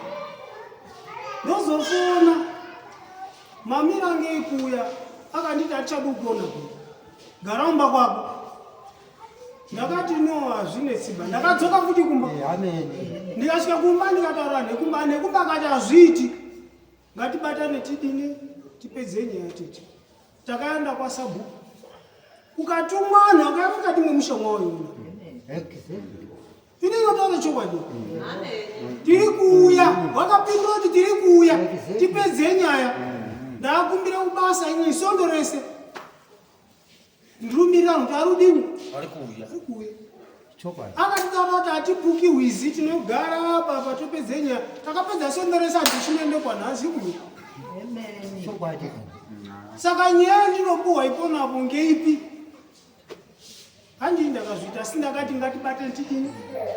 ndozofona mamira ange kuuya akanditi atichadukona ku garamumba kwako ndakati no hazvine simba ndakadzoka futi kumba ndikasvika kumba ndikataura nekumba akati hazviiti ngatibatane tidini tipedze nyaya tete takaenda kwasabhuku ukatumwana ukaya mukati mwemusha mwawoyona inotaura chokwadi tiri kuuya wakapindura kuti tiri kuuya tipedze nyaya ndakumbira kubasa inye isondo rese ndirumirira kuti arudini ari kuuya akatitaura kuti hatipuki hwizi tinogara apa patopedze nyaya takapedza sondo rese hatichinoende kwanhasi kuuya saka nyaya ndinopuhwa iponapo ngeipi handii ndakazviita sindakati ngatibate tidini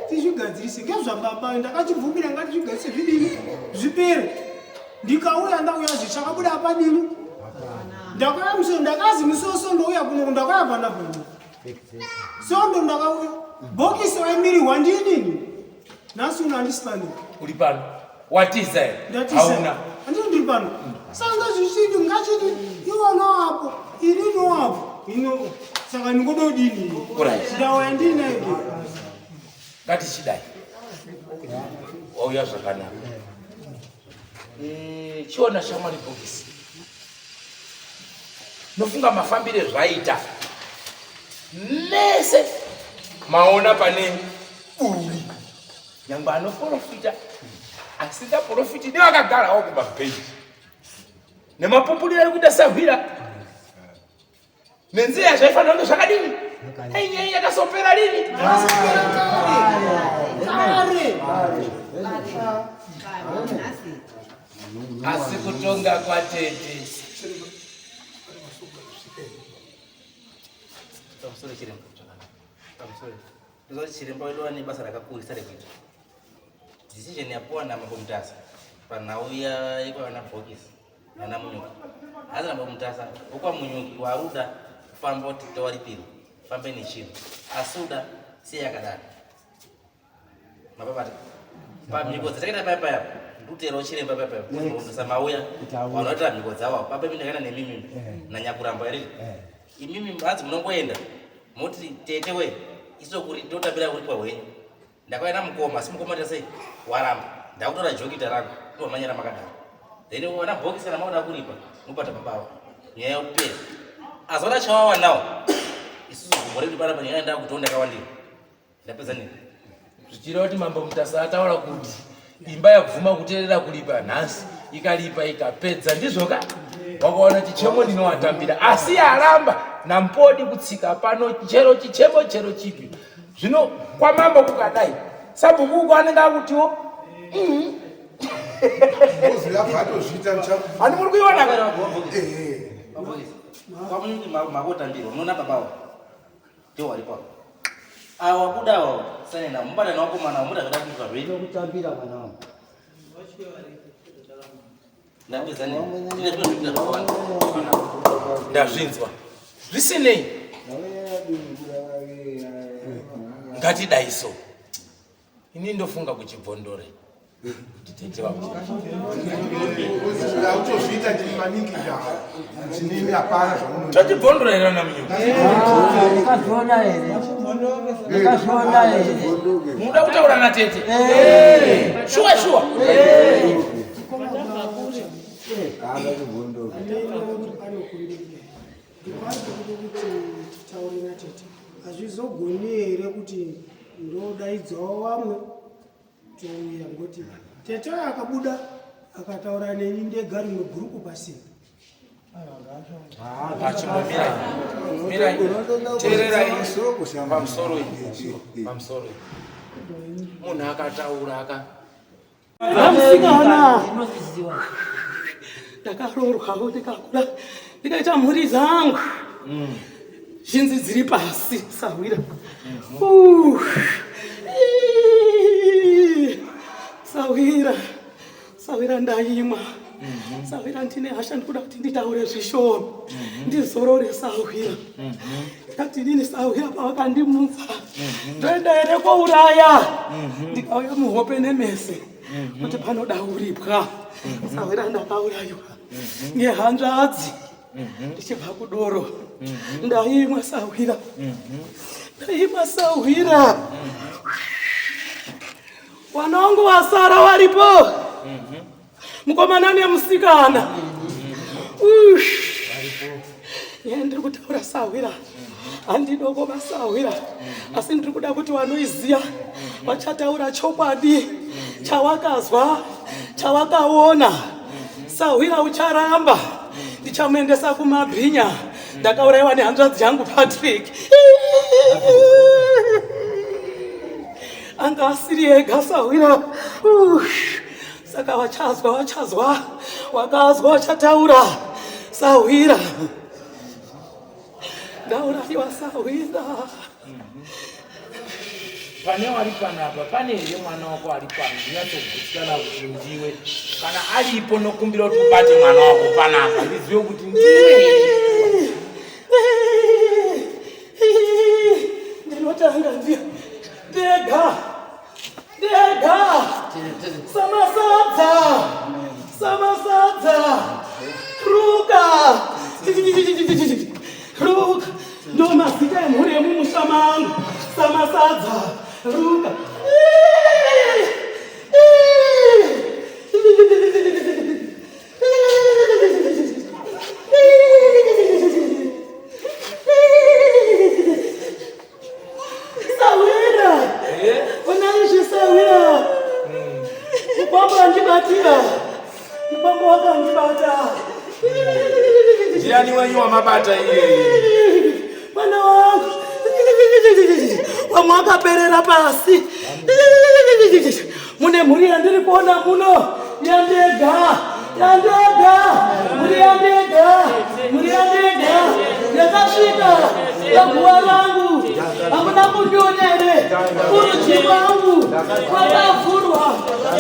tizvigadzirise ngezvababa ndakachibvumbira ngatizvigadzirise zvidini zvipere ndikauya ndauya zvichakabuda padini ndakauya musondo ndakazi misoso ndouya kuno ndakauya pana pano sondo ndakauya bhokisi waimirirwa ndinini nhasi uno handisipani uri pano watiza ere hauna handii ndiri pano sanga zvichiti ngachiti iwonowapo ini nowapo ino saka ndingododini ndauya ndinaike ngatichidai wauya zvakanaka chiona shamwari bhokisi nofunga mafambire zvaita mese maona pane uri nyangwe anoprofita asingaprofiti nevakagarawo kumabhenji nemapupuriro ari kuita sahwira nenzeya zvaifanira kunge zvakadini ainyaya yakasopera lini asi kutonga kwatete chiremba wedu ane basa rakakurisa rekuita decision yapuwa namambo mutasa panhau yekwana bhokisi Yana munyuki. Azana bomutasa. Okwa munyuki waruda fambo titowalipiro. Fambe ni chino. Asuda si yakadala. Mababa. Pa mikoza takenda papa yapo. Ndutero chire papa yapo. Ndosama uya. Wanaota mikoza wao. Papa mimi ndakana nemimi na nyakuramba iri. Imimi mbazi munongoenda. Moti tetewe. Iso kuri tota bila kulipa wenyu. Ndakaenda mukoma simukoma tasei waramba. Ndakutora jokita rangu. Kwa manyara makadala. Then wana box na maana kulipa. Mupata babawa. Nyaya upera. Azora chawawa nao. Isusu kumoredi para pani aenda kutonda kawandiro. Ndapeza nini? Zvichira kuti mambo mutasa ataura kuti imba yakuvhuma kuteerera kulipa nhasi ikalipa ikapedza ndizvoka wakaona chichemo ndinowatambira asi yaramba nampodi kutsika pano chero chichemo chero chipi zvino kwamambo kukadai sabhuku uko anenge akutiwo ani muri kuiona Kwamunyuki makotambiro unoona babawa. Ndio walipa. Awakudawo sanena mbada nawo komana muda kada kuka rwedo kutambira mwana wangu. Ndapeza nini? Ndinotozvita bawanda. ndazvinzwa zvisinei ngatidaiso ini ndofunga kuchibvondore Autozviita tiri maningi zvawo. Chinini hapana zvamunoita. tachibvondorera namunyuki Ndakazviona here. Ndakazviona here. muda kutaura natete shuwa hazvizogoni here kuti ndodaidzawo vamwe touya ngoti tete akabuda akataura neni ndega rimwe gurupu pasina Mira, teererai pamusoro munhu akataura aka vamusikana ndakarorwawo ndikakura ndikaita mhuri dzangu zhinzi dziri pasi sawira sawira ndaimwa sawira ndine hasha ndikuda kuti nditaure zvishoma ndizorore sawira ndikati ndini sawira pavakandimutsa ndoenda here kouraya ndikauya muhope nemese kuti panoda uripwa sawira ndakaurayiwa ngehanzvadzi ndichibva kudoro ndaimwa sawira wana wangu wasara waripo mukomana nemusikana ndiri kutaura sawira handidoko masawira asi ndiri kuda kuti vanoiziya vachataura chokwadi chawakazwa chawakaona sawira ucharamba ndichamuendesa kumabhinya ndakaurayiwa nehanzvadzi yangu Patrick anga asiri ega sawira saka wachazwa wakazwa wachataura sawira ndaurayiwa sawira pane wari panapa pane here mwana wako ari pano ndinyatsogutsikana kuti ndiwe kana aripo nokumbira kuti ubate mwana wako panapa ndizive kuti ndiwe ndinotanga ndega samasadza ruka ndo mazita emhuri yemumusha mangu samasadza ruka mupambo wakandibata ndiani wenyu wamabata iye mwana wangu wamwe akaperera pasi mune mhuri yandiri kuona muno yandega muri yandega yakasvika yaguva rangu hamuna kundiona here kurudyi kwangu kwakavhurwa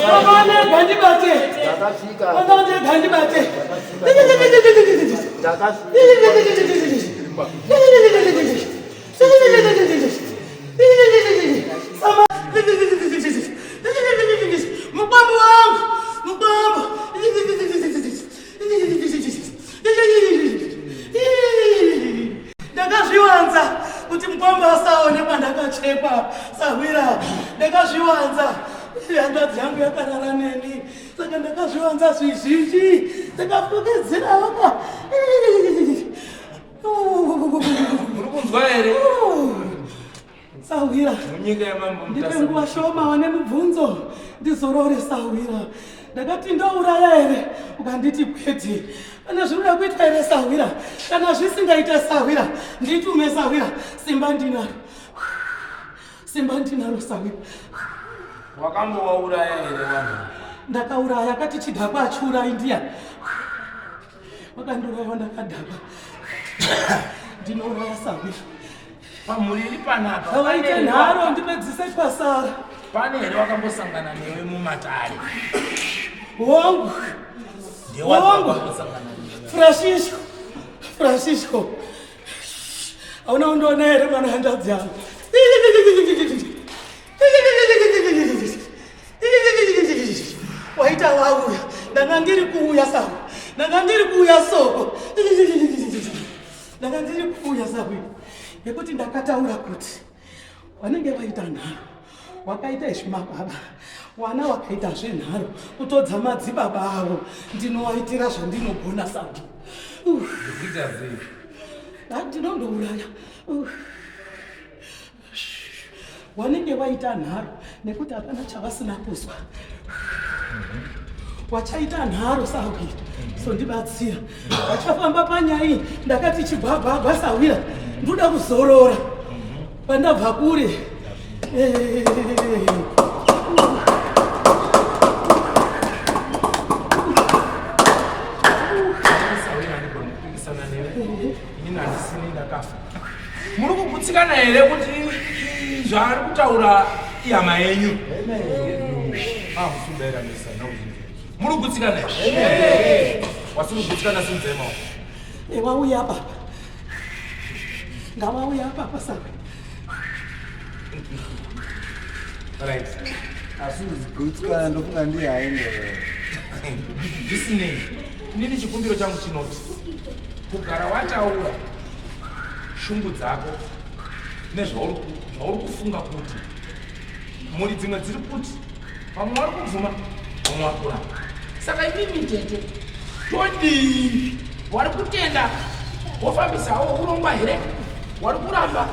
kwakanega ndibate ndega ndibate mubambo wangu mubambo ndakazviwanza kuti mubambo asaonekwa ndakachekwa sahwira ndakazviwanza hanzvadzi yangu yakarara neni saka ndakazviwanza zvizhinji ndakafukidziraaka muri kunzwa here sahwira munyika yamambo ndipe nguva shoma wane mubvunzo ndizorore sahwira ndakati ndouraya here ukanditi kwete kana zvinoda kuita here sahwira kana zvisingaite sahwira nditume sahwira simba ndinaro sahwira wakambowauraya here vanhu ndakauraya kati chidhakwa achiurai ndiya wakandiuraiwa ndakadhakwa ndinouraya sahwira pamuriri panapa avaite nharo ndipedzise pasara pane here wakambosangana newe mumatare hongu Francisco hauna undoona here mwana hanzvadzi yangu waita wauya ndanga ndiri kuuya sawa ndanga ndiri kuuya soko ndanga ndiri kuuya sawa yekuti ndakataura kuti vanenge vaita nharo wakaita izvimababa wana wakaita zvenharo kutodza madzibaba avo ndinowaitira zvandinogona sawa ndikuita sei ndinondouraya wanenge vaita nharo nekuti hapana chavasina kuzwa wachaita nharo sahwira so ndibatsira wachafamba panyaya iyi ndakati chigwagwagwa sahwira ndoda kuzorora pandabva kure muri kugutsikana here kuti zvaari kutaura ihama yenyu muri kugutsikana wasiri kugutsikana sinzema wauya papa ngavauya papa saka asizigutsikana ndofunga ndihaende zvisinei inini chikumbiro changu chinoti kugara wataura shungu dzako nezvauri kufunga kuti muri dzimwe dziri kuti vamwe vari kubvuma vamwe vari kuramba saka imimi tete todii wari kutenda wofambisawo urongwa here wari kuramba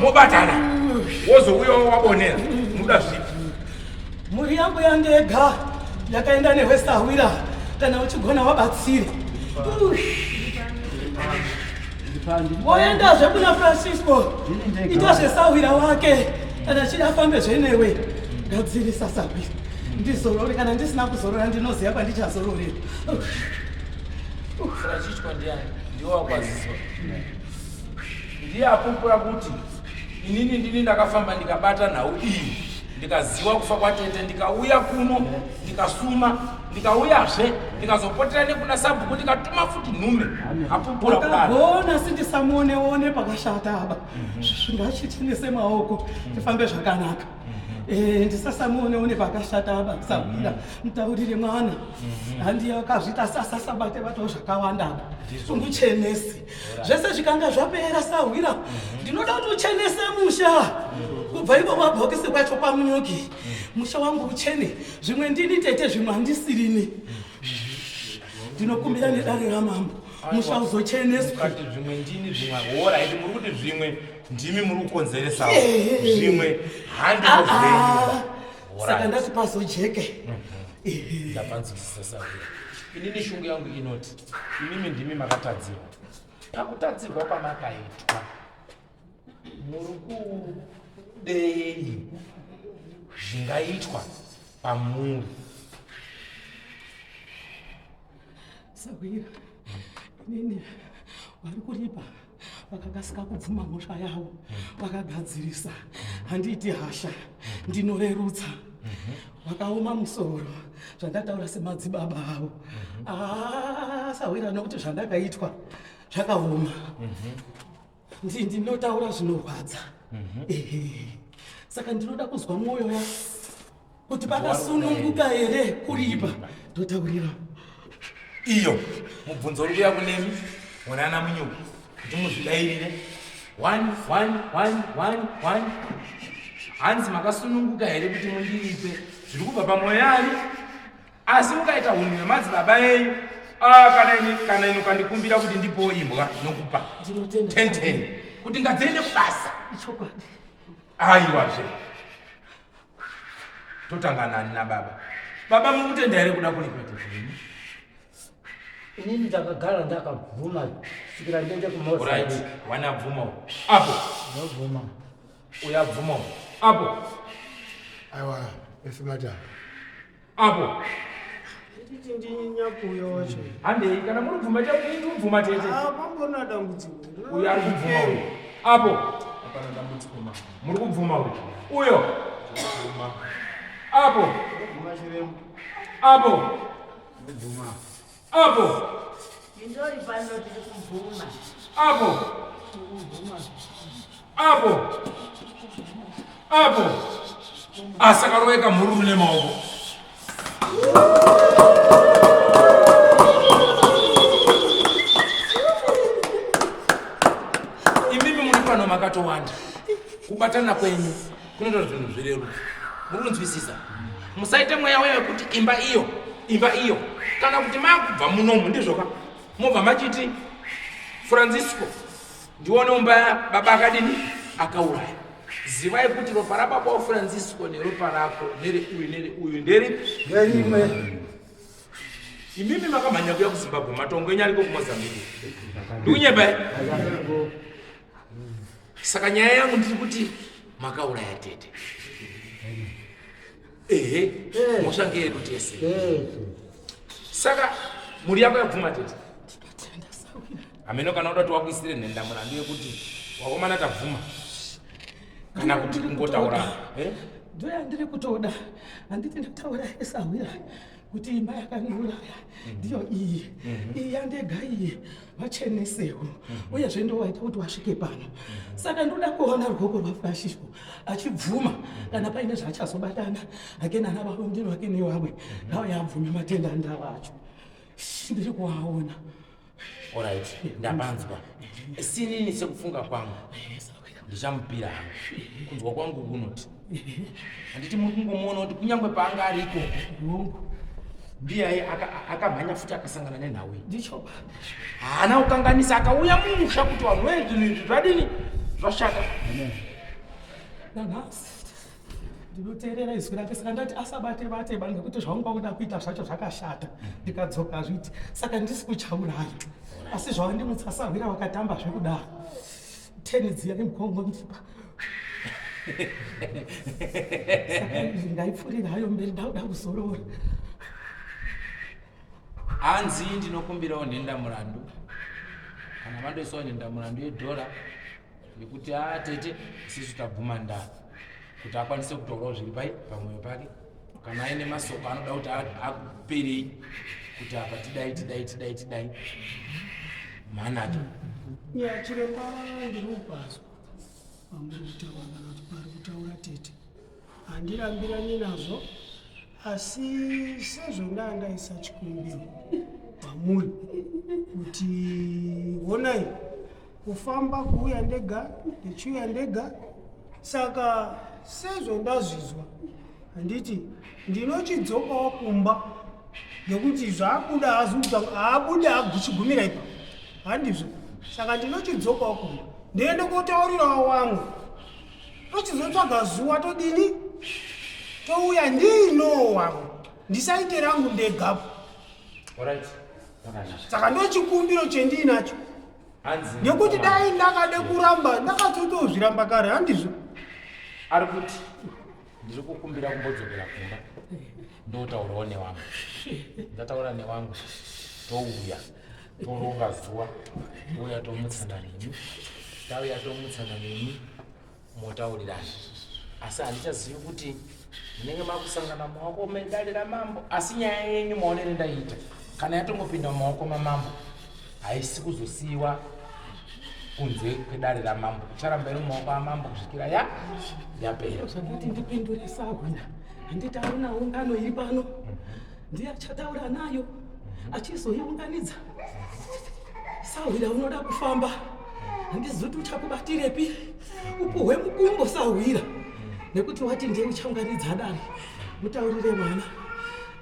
mobatana wozouyawo wabonera muda zvipi mhuri yangu yandega yakaenda nehwesahwira kana uchigona wabatsire woendazve kuna Francisco ita zvesahwira wake kana chida afambe zvenewe gadzirisa sahwira ndizorore kana ndisina kuzorora ndinoziva kwandichazororera Francisco ndiani ndiwo wakwaziswa ndiye apupura kuti inini ndini ndakafamba ndikabata nhau iyi ndikaziva kufa kwatete ndikauya kuno ndikasuma ndikauyazve ndikazopotera nekuna sabhuku ndikatuma futi nhume apupura wakagona sindisamuoneone pakashata aba zvingachichinise maoko tifambe zvakanaka ndisasamuoneone pakashata aba sahwira mutaurire mwana handiye wakazvita sasasabate vatawo zvakawanda aba unguchenese zvese zvikanga zvapera sahwira ndinoda kuti uchenese musha kubva ivo mabhokisi kwacho pamunyuki musha wangu uchene zvimwe ndini tete zvimwe handisirini ndinokumbira nedare ramambo musha uzocheneswa zvimwe ndini zvimwe hora iti muri kuti zvimwe ndimi muri kukonzeresawo zvimwe handizvenyu saka ndati pazojeke ndapanzwisisa sahwira inini shungu yangu inoti imimi ndimi makatadzirwa pakutadzirwa pamakaitwa muri kudei zvingaitwa pamuri sahwira inini vari kuripa vakakasika kubvuma mhosva yavo vakagadzirisa handiiti hasha ndinorerutsa vakaoma musoro zvandataura semadzibaba avo asawira nokuti zvandakaitwa zvakaoma. Ndinotaura zvinorwadza. Saka ndinoda kuzwa mwoyo ya kuti pakasununguka here kuripa. Ndotaurira iyo mubvunzo uri kuya kunemi mwanana Munyuki kuti muzvidairire 1 hanzi makasununguka here kuti mundiripe zviri kubva pamwoyo yanyu, asi mukaita hunhu nemadzibaba enyu kana ino kandikumbira kuti ndipowo imbwa nokupa 10 kuti ngadziende kubasa. Aiwazve totanganani nababa. Baba mukutenda here kuda kuripa tezvini? Inini ndakagara ndakabvuma kusvikira ndiende kuMozambique. Alright, wanabvuma apo. Ndabvuma. Uyabvuma apo. Aiwa, esimata. Apo. Titi ndinyakuya wacho. Handei kana muri kubvuma chakuti ubvuma tete. Pambona dambudziko. Uyo ari kubvuma uyo. Apo. Apana dambudziko ma. Muri kubvuma uyo. Uyo. Apo. Kubvuma chiremu. Apo. Kubvuma. Apo. Ndori pano tiri kubvuma. Apo. Apo. Apo. Asakaroweka mhururu nemaoko. Imimi muri pano makatowanda. Kubatana kwenyu kunoita zvinhu zvireruka. Muri kunzwisisa? Musaite mweya wewe kuti imba iyo kana kuti makubva munomu ndizvoka mobva machiti Francisco ndione umba baba akadini akauraya. Zivai kuti ropa rababa Francisco neropa rako uyu Nderimwe. imimi makamhanya kuya kuZimbabwe matongo enyu ariko kuMozambique. Ndikunyeba. Saka nyaya yangu ndiri kuti makauraya tete. Moshange yedu tese. Saka muri yako yabvuma tete. Ameno kana udati wakuisire nhenda mulandu yekuti wakomana tabvuma. Kana kuti kungotaura. Ndoya ndiri kutoda. Handiti ndataura esawira kuti imba yakandiuraya ndiyo iyi. Iyi yandega iyi vachenesewo. Uyezve ndowaita kuti wasvike pano. Saka ndoda kuona ruoko rwaFrancisco achibvuma kana paine zvachazobatana hake nana varumbiro vake nevamwe nawo yabvume matenda ndavacho. Ndiri kuwaona. Alright, ndapanzwa. Sinini sekufunga kwangu. Ndichamupira hangu. Kunzwa kwangu kunoti. Handiti muri kungomuona kuti kunyangwe paanga ariko ndiye akamhanya futi akasangana nenhau iyi. Ndicho haana kukanganisa akauya mumusha kuti vanhu vezvinhu izvi zvadini zvashata. nanhasi ndinoteerera izwi rake, saka ndati asabate ngekuti zvaunga kuda kuita zvacho zvakashata ndikadzoka zviti. Saka ndisi kuchauraya asi zvawandimutsasavira wakatamba zvekudaro 10 dziya nemukongo ndipa. Saka ngaipfurira hayo mberi ndauda kuzorora. Hanzi ndinokumbirawo nhenda mulandu kana mandoisawo nhenda mulandu yedhora yekuti tete isisu tabvuma ndaa kuti akwanise kutaurawo zviri pamwoyo pake kana aine masoko anoda kuti akuperei kuti apa tidai mhanato. Chiremba ndinopazwa pamuri kutaura tete handirambirani nazvo, asi sezvo ndandaisa chikumbiro pamuri kuti honai kufamba kuuya ndega ndichiuya ndega. Saka sezvo ndazvizwa handiti ndinochidzokawo kumba ngekuti zvaakuda haabuda aguchigumira ipa handizvo. Saka ndinochidzokawo kumba ndiende kotaurirawo wangu tochizotsvaga zuva todini touya ndinowangu ndisaite rangu ndegapo. Alright. Saka ndochikumbiro chendinacho nekuti dai ndakade kuramba ndakatotozviramba kare handizvo. Ari kuti ndiri kukumbira kumbodzokera kumba ndotaurawo newangu. Ndataura newangu touya toronga zuva touya tomutsana nemi tauya tomutsana nemi motaurirana, asi handichazivi kuti munenge makusangana maoko medare ramambo asi nyaya yenyu maonere ndaita kana yatongopinda mumaoko mamambo haisi kuzosiyiwa kunze kwedare ramambo icharamba iri mumaoko amambo kusvikira yapera. Zvandati ndipindure Sahwira, handiti aona ungano iri pano, ndiye achataura nayo achizoiunganidza. Sahwira unoda kufamba, handizoti uchakubatirepi upuhwe mukumbo Sahwira, nekuti wati ndiye uchaunganidza dare. Mutaurire mwana,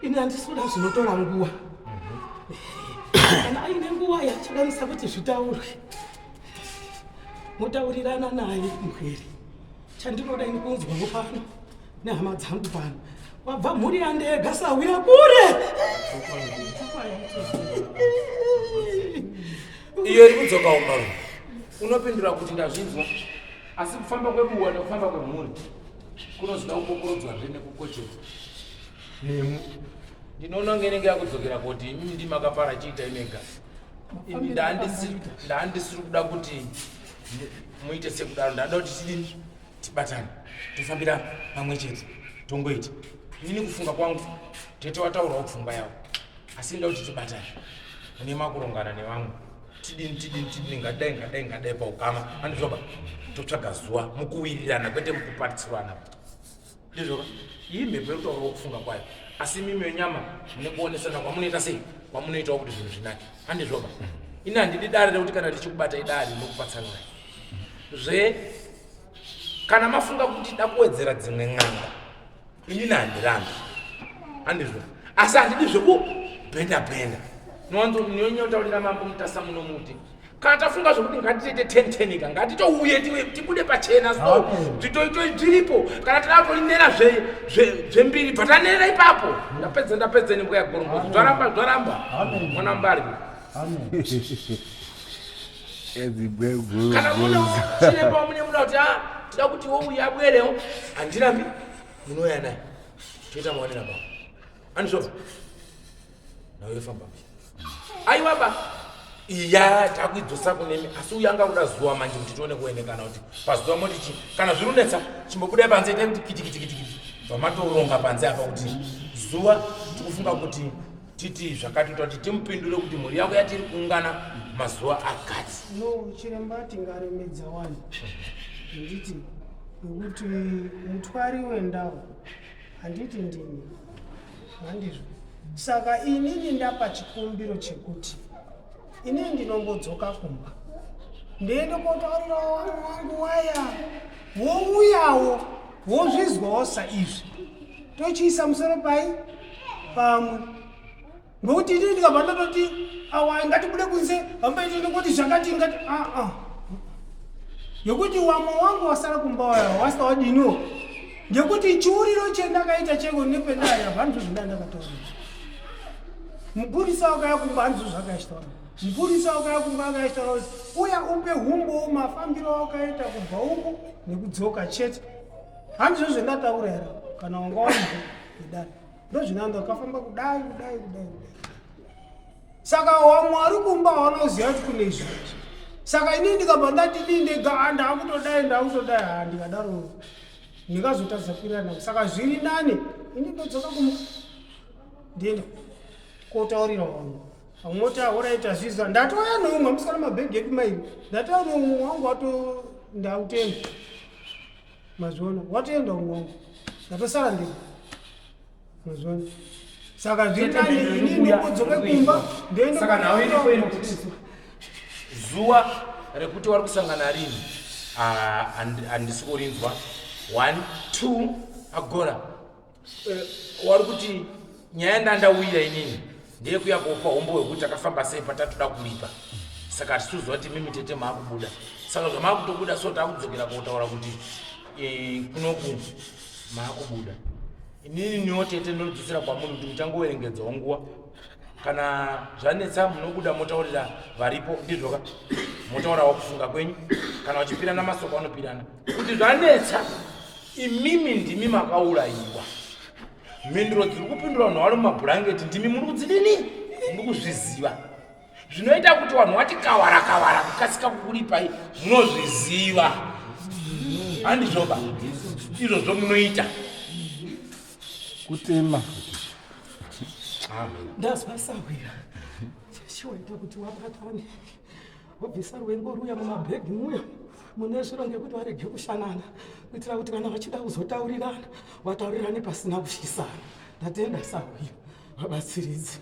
ini handisikuda zvinotora nguva. Kana aine nguva yachakanisa kuti zvitaurwe, mutaurirana naye mugweri. Chandinoda ini kunzwawo pano nehama dzangu pano, wabva mhuri yandega Sahwira kure. Iyo iri kudzoka umaru unopindura kuti ndazvinzwa, asi kufamba kwebuwa nekufamba kwemhuri kunozoda kupokorodzwa zvene kukochedza. Nemu ndinoona ngenenge yakudzokera kuti imimi ndimakapara chiita imega. Ndaandisiri kuda kuti muite sekudaro, ndada kuti tidini tibatane tifambira pamwe chete tongoita. Inini kufunga kwangu tete wataurawo pfungwa yawo, asi nda kuti tibatane mune makurongana nevamwe tidini ngadai paukama andizvoba totsvaga zuva mukuwirirana kwete mukupatisirana. Ndizvoba iyi mhepo yekutaurawo kufunga kwayo, asi mimi wenyama mune kuonesana kwamunoita sei kwamunoitawo kuti zvinhu zvinake. Handizvoba ini handidi dare rekuti kana ndichikubata idare nokupatsanura kana mafunga kuti da kuwedzera dzimwe n'anga inini handirambi. Handizvo asi handidi zvekubhenda nonyotaurira mambo mutasa munomuti kana tafunga zvokuti ngatitete 10 ngatitouye tibude pachena so zviripo kana tadapoinera zvembiri patanera ipapo ndapedza nenguva yagorongozi zvaramba mwana mbari. Kana munochiremba mune muda kuti tida kuti wouya abwerewo handirambi munouya naye toita maonera baba. Handizvova nauyefamba aiwa ba iya takuidzosa kunemi, asi uyanga kuda zuva manje kuti tione kuendekana kuti pazuva moti kana zvirunetsa chimbobudai panze ite kuti kitikiti vamatoronga panze apa kuti zuva tikufunga kuti titi zvakatoita kuti timupindure kuti mhuri yako yatiri kuungana mazuva akati. No chiremba tingaremedza wani nditi nekuti mutwari wendau handiti ndini handizvo. Saka inini ndapa chikumbiro chekuti inini ndinombodzoka kumba ndiende kotaurira wangu waya wouyawo wozvizwawo saizvi tochiisa musoro pamwe, ngokuti inini ndikabva ndatoti awa ngatibude kunze hambaiti ndikuti zvakati ngati yekuti wamwe wangu wasara kumba waya wasina wadiniwo, ngekuti chiuriro chendakaita cheko nependaya vantu zvindandakataurira mupurisa wakaya kumba handizo zvakaishtaura. Mupurisa wakaya kumba akaishtaura uya upe humbo mafambiro wakaita kubva uko nekudzoka chete. Handizo zvendataura here kana wanga wani kudai ndozvinando akafamba kudai. Saka wamwe ari kumba wanoziva kuti kune izvi. Saka inini ndikabva ndati ndindega ndakutodai handikadaro ndingazotadza kuirana. Saka zviri nani inini ndodzoka kumba ndiende kotaurira wangu amoti auraita zvizva ndatoya noumwe musana mabhegi edu mairi ndatoya noumwe wangu wato ndautenga mazvona watoenda umwe wangu ndatosara ndiko mazvona. Saka zviri nani inini ndodzoke kumba ndiende. Saka nawe iri kuti zuva rekuti wari kusangana rini handisi kurinzwa 1 2 agora wari kuti nyaya ndandauira inini ndiye kuya kupa umbo wekuti akafamba sei patatoda kulipa. Saka tisuzwa kuti mimi tete maakubuda. Saka zvamaakutobuda so takudzokera kotaura kuti kunoku maakubuda. Inini niwo tete ndinodzosera kwamunhu kuti muchangoverengedzawo nguva. Kana zvanetsa munobuda motaurira varipo ndizvoka motaurawo kufunga kwenyu. Kana vachipirana masoko anopirana kuti zvanetsa imimi ndimi makaurayiwa. Mhinduro dziri kupindura vanhu vari mumabhurangeti ndimi muri kudzidini muri kuzviziva. Zvinoita kuti vanhu vati kavara kukasika kukulipai munozviziva. Handizvoba izvozvo munoita kutema ndazvasawira chiwaita kuti wabatane wabvisa rwengo ruya mumabhegi muya mune zviro ngekuti varege kushanana kuitira kuti kana vachida kuzotaurirana vataurirane pasina kushisana. Ndatenda sawira vabatsiridzi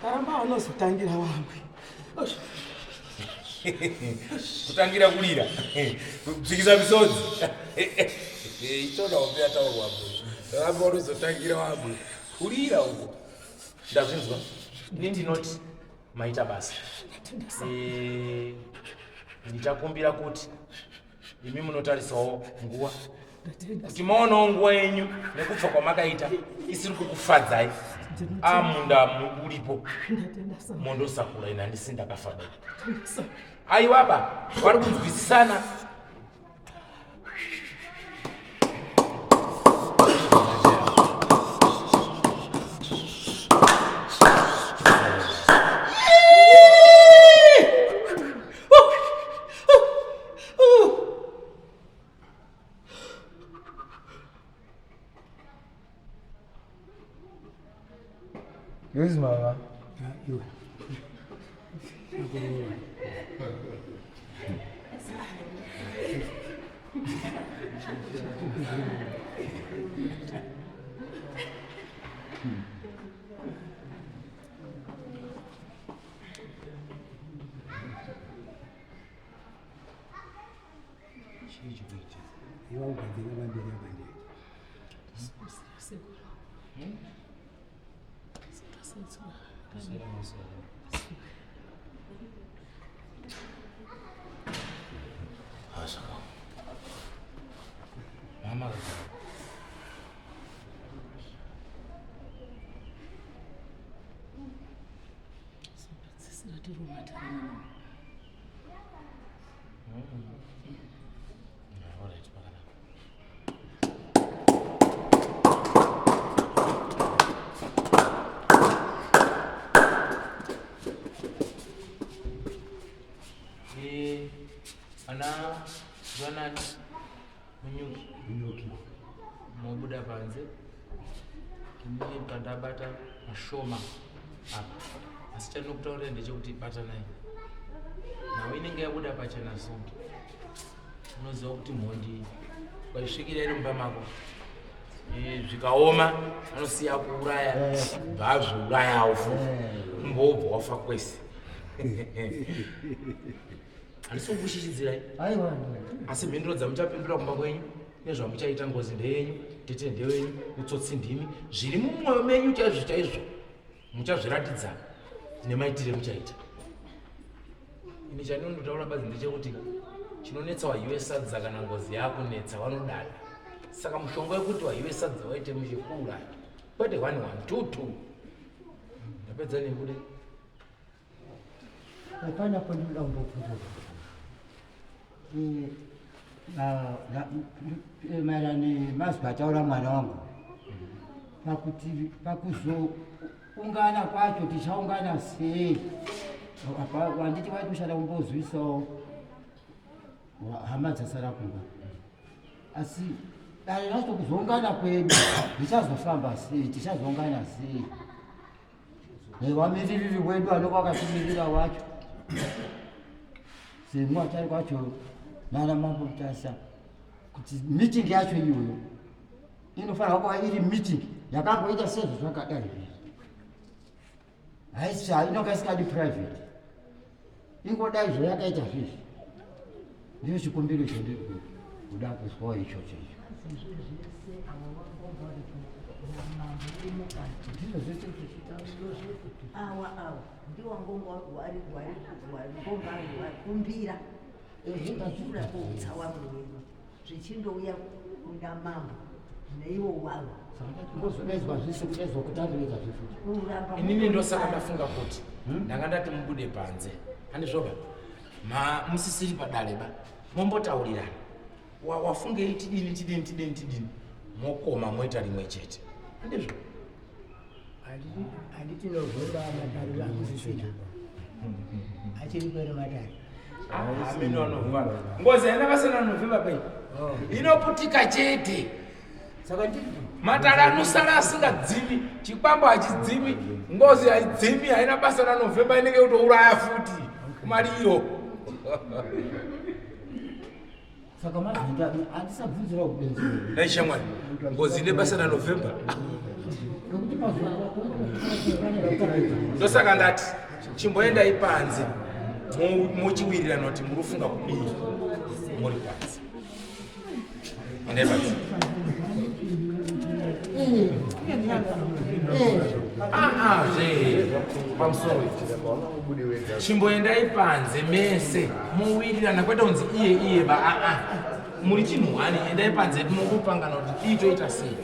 karamba vanozotangira vamwe kutangira kulira kudzikisa misodzi ichona upea taurwa ramba unozotangira vamwe kulira uko ndazvinzwa. Ini ndinoti maita basa ndichakumbira kuti imi munotarisawo nguva kuti maonawo nguva yenyu nekubva kwamakaita isiri kukufadzai amunda uripo mondosakura ina ndisi ndakafada. Aiwaba vari kunzwisisana. Yes, Mama. Mama ana zvanani munyuki mobuda panze kimwe pandabata mashoma apa asi chandinokutaurira ndechekuti batanai nawe inenge yabuda pachena songi unoziva kuti mhondi kwaisvikira iri mumba mako zvikaoma anosiya kuuraya bvaazviurayawo fu mbobva wafa kwese handisikukushishidzirai asi mhinduro dzamuchapindura kumba kwenyu nezvamuchaita ngozi ndeyenyu tete ndewenyu utsotsi ndimi zviri mumwoyo menyu chaizvo chaizvo muchazviratidza nemaitire muchaita. Ini chandinotaura badzi ndechekuti chinonetsa wahiwe sadza kana ngozi yakunetsa vanodada. Saka mushonga wekuti wahiwe sadza waite muchikura kwete 1 1 2 2 ndapedza nembude hapana kwendula undokutoka marani mazwi ataura mwana wangu pakuti pakuzoungana kwacho tichaungana sei wanditi waiti ushada kumbozwisawo hama dzasara kumba asi dai racho kuzoungana kwedu ndichazofamba sei tichazoungana sei nevamiriri wedu anova akatimirira wacho semwe atari kwacho nana mambo mutasa kuti meeting yacho iyoyo inofanira kuva iri meeting yakangoita sezvo zvakadai haisi inonga isikadi private ingodai zvo yakaita zvizvi ndiyo chikumbiro chandiri kuda kuzwawo ichocho awa ndiwo ngomba kumbira ezvingazvura kuutsa wangu wedu zvichindouya kuna mambo neiwo wavo ngozvinezwa zvese kudezwa kutangiridza zvifuti inini ndosaka ndafunga kuti ndanga ndati mubude panze handizvoba musisiri padaleba mombotaurirana wafunge tidini mokoma moita rimwe chete handizvo handiti novhura matari vakusisina achiri kwere matari amino anovhara ngozi yandakasana novhemba pei inoputika chete saka ndii matala anosala asingadzimi, chikwambo hachidzimi, ngozi haidzimi, haina basa na November inenge kutouraya futi kumaliro. saka mazvinda handisabvunzirawo kubenzi Dai shamwari, ngozi ine basa na November. nokuti mazuva Ndosaka ndati chimboendai panze muchiwirirana kuti murufunga kudii muri panze. Endai panze. Pamusoro chimboendai panze mese muwirirana kwete kunzi iye ba muri chinhu hani. Endai panze mukupangana kuti itoita sei.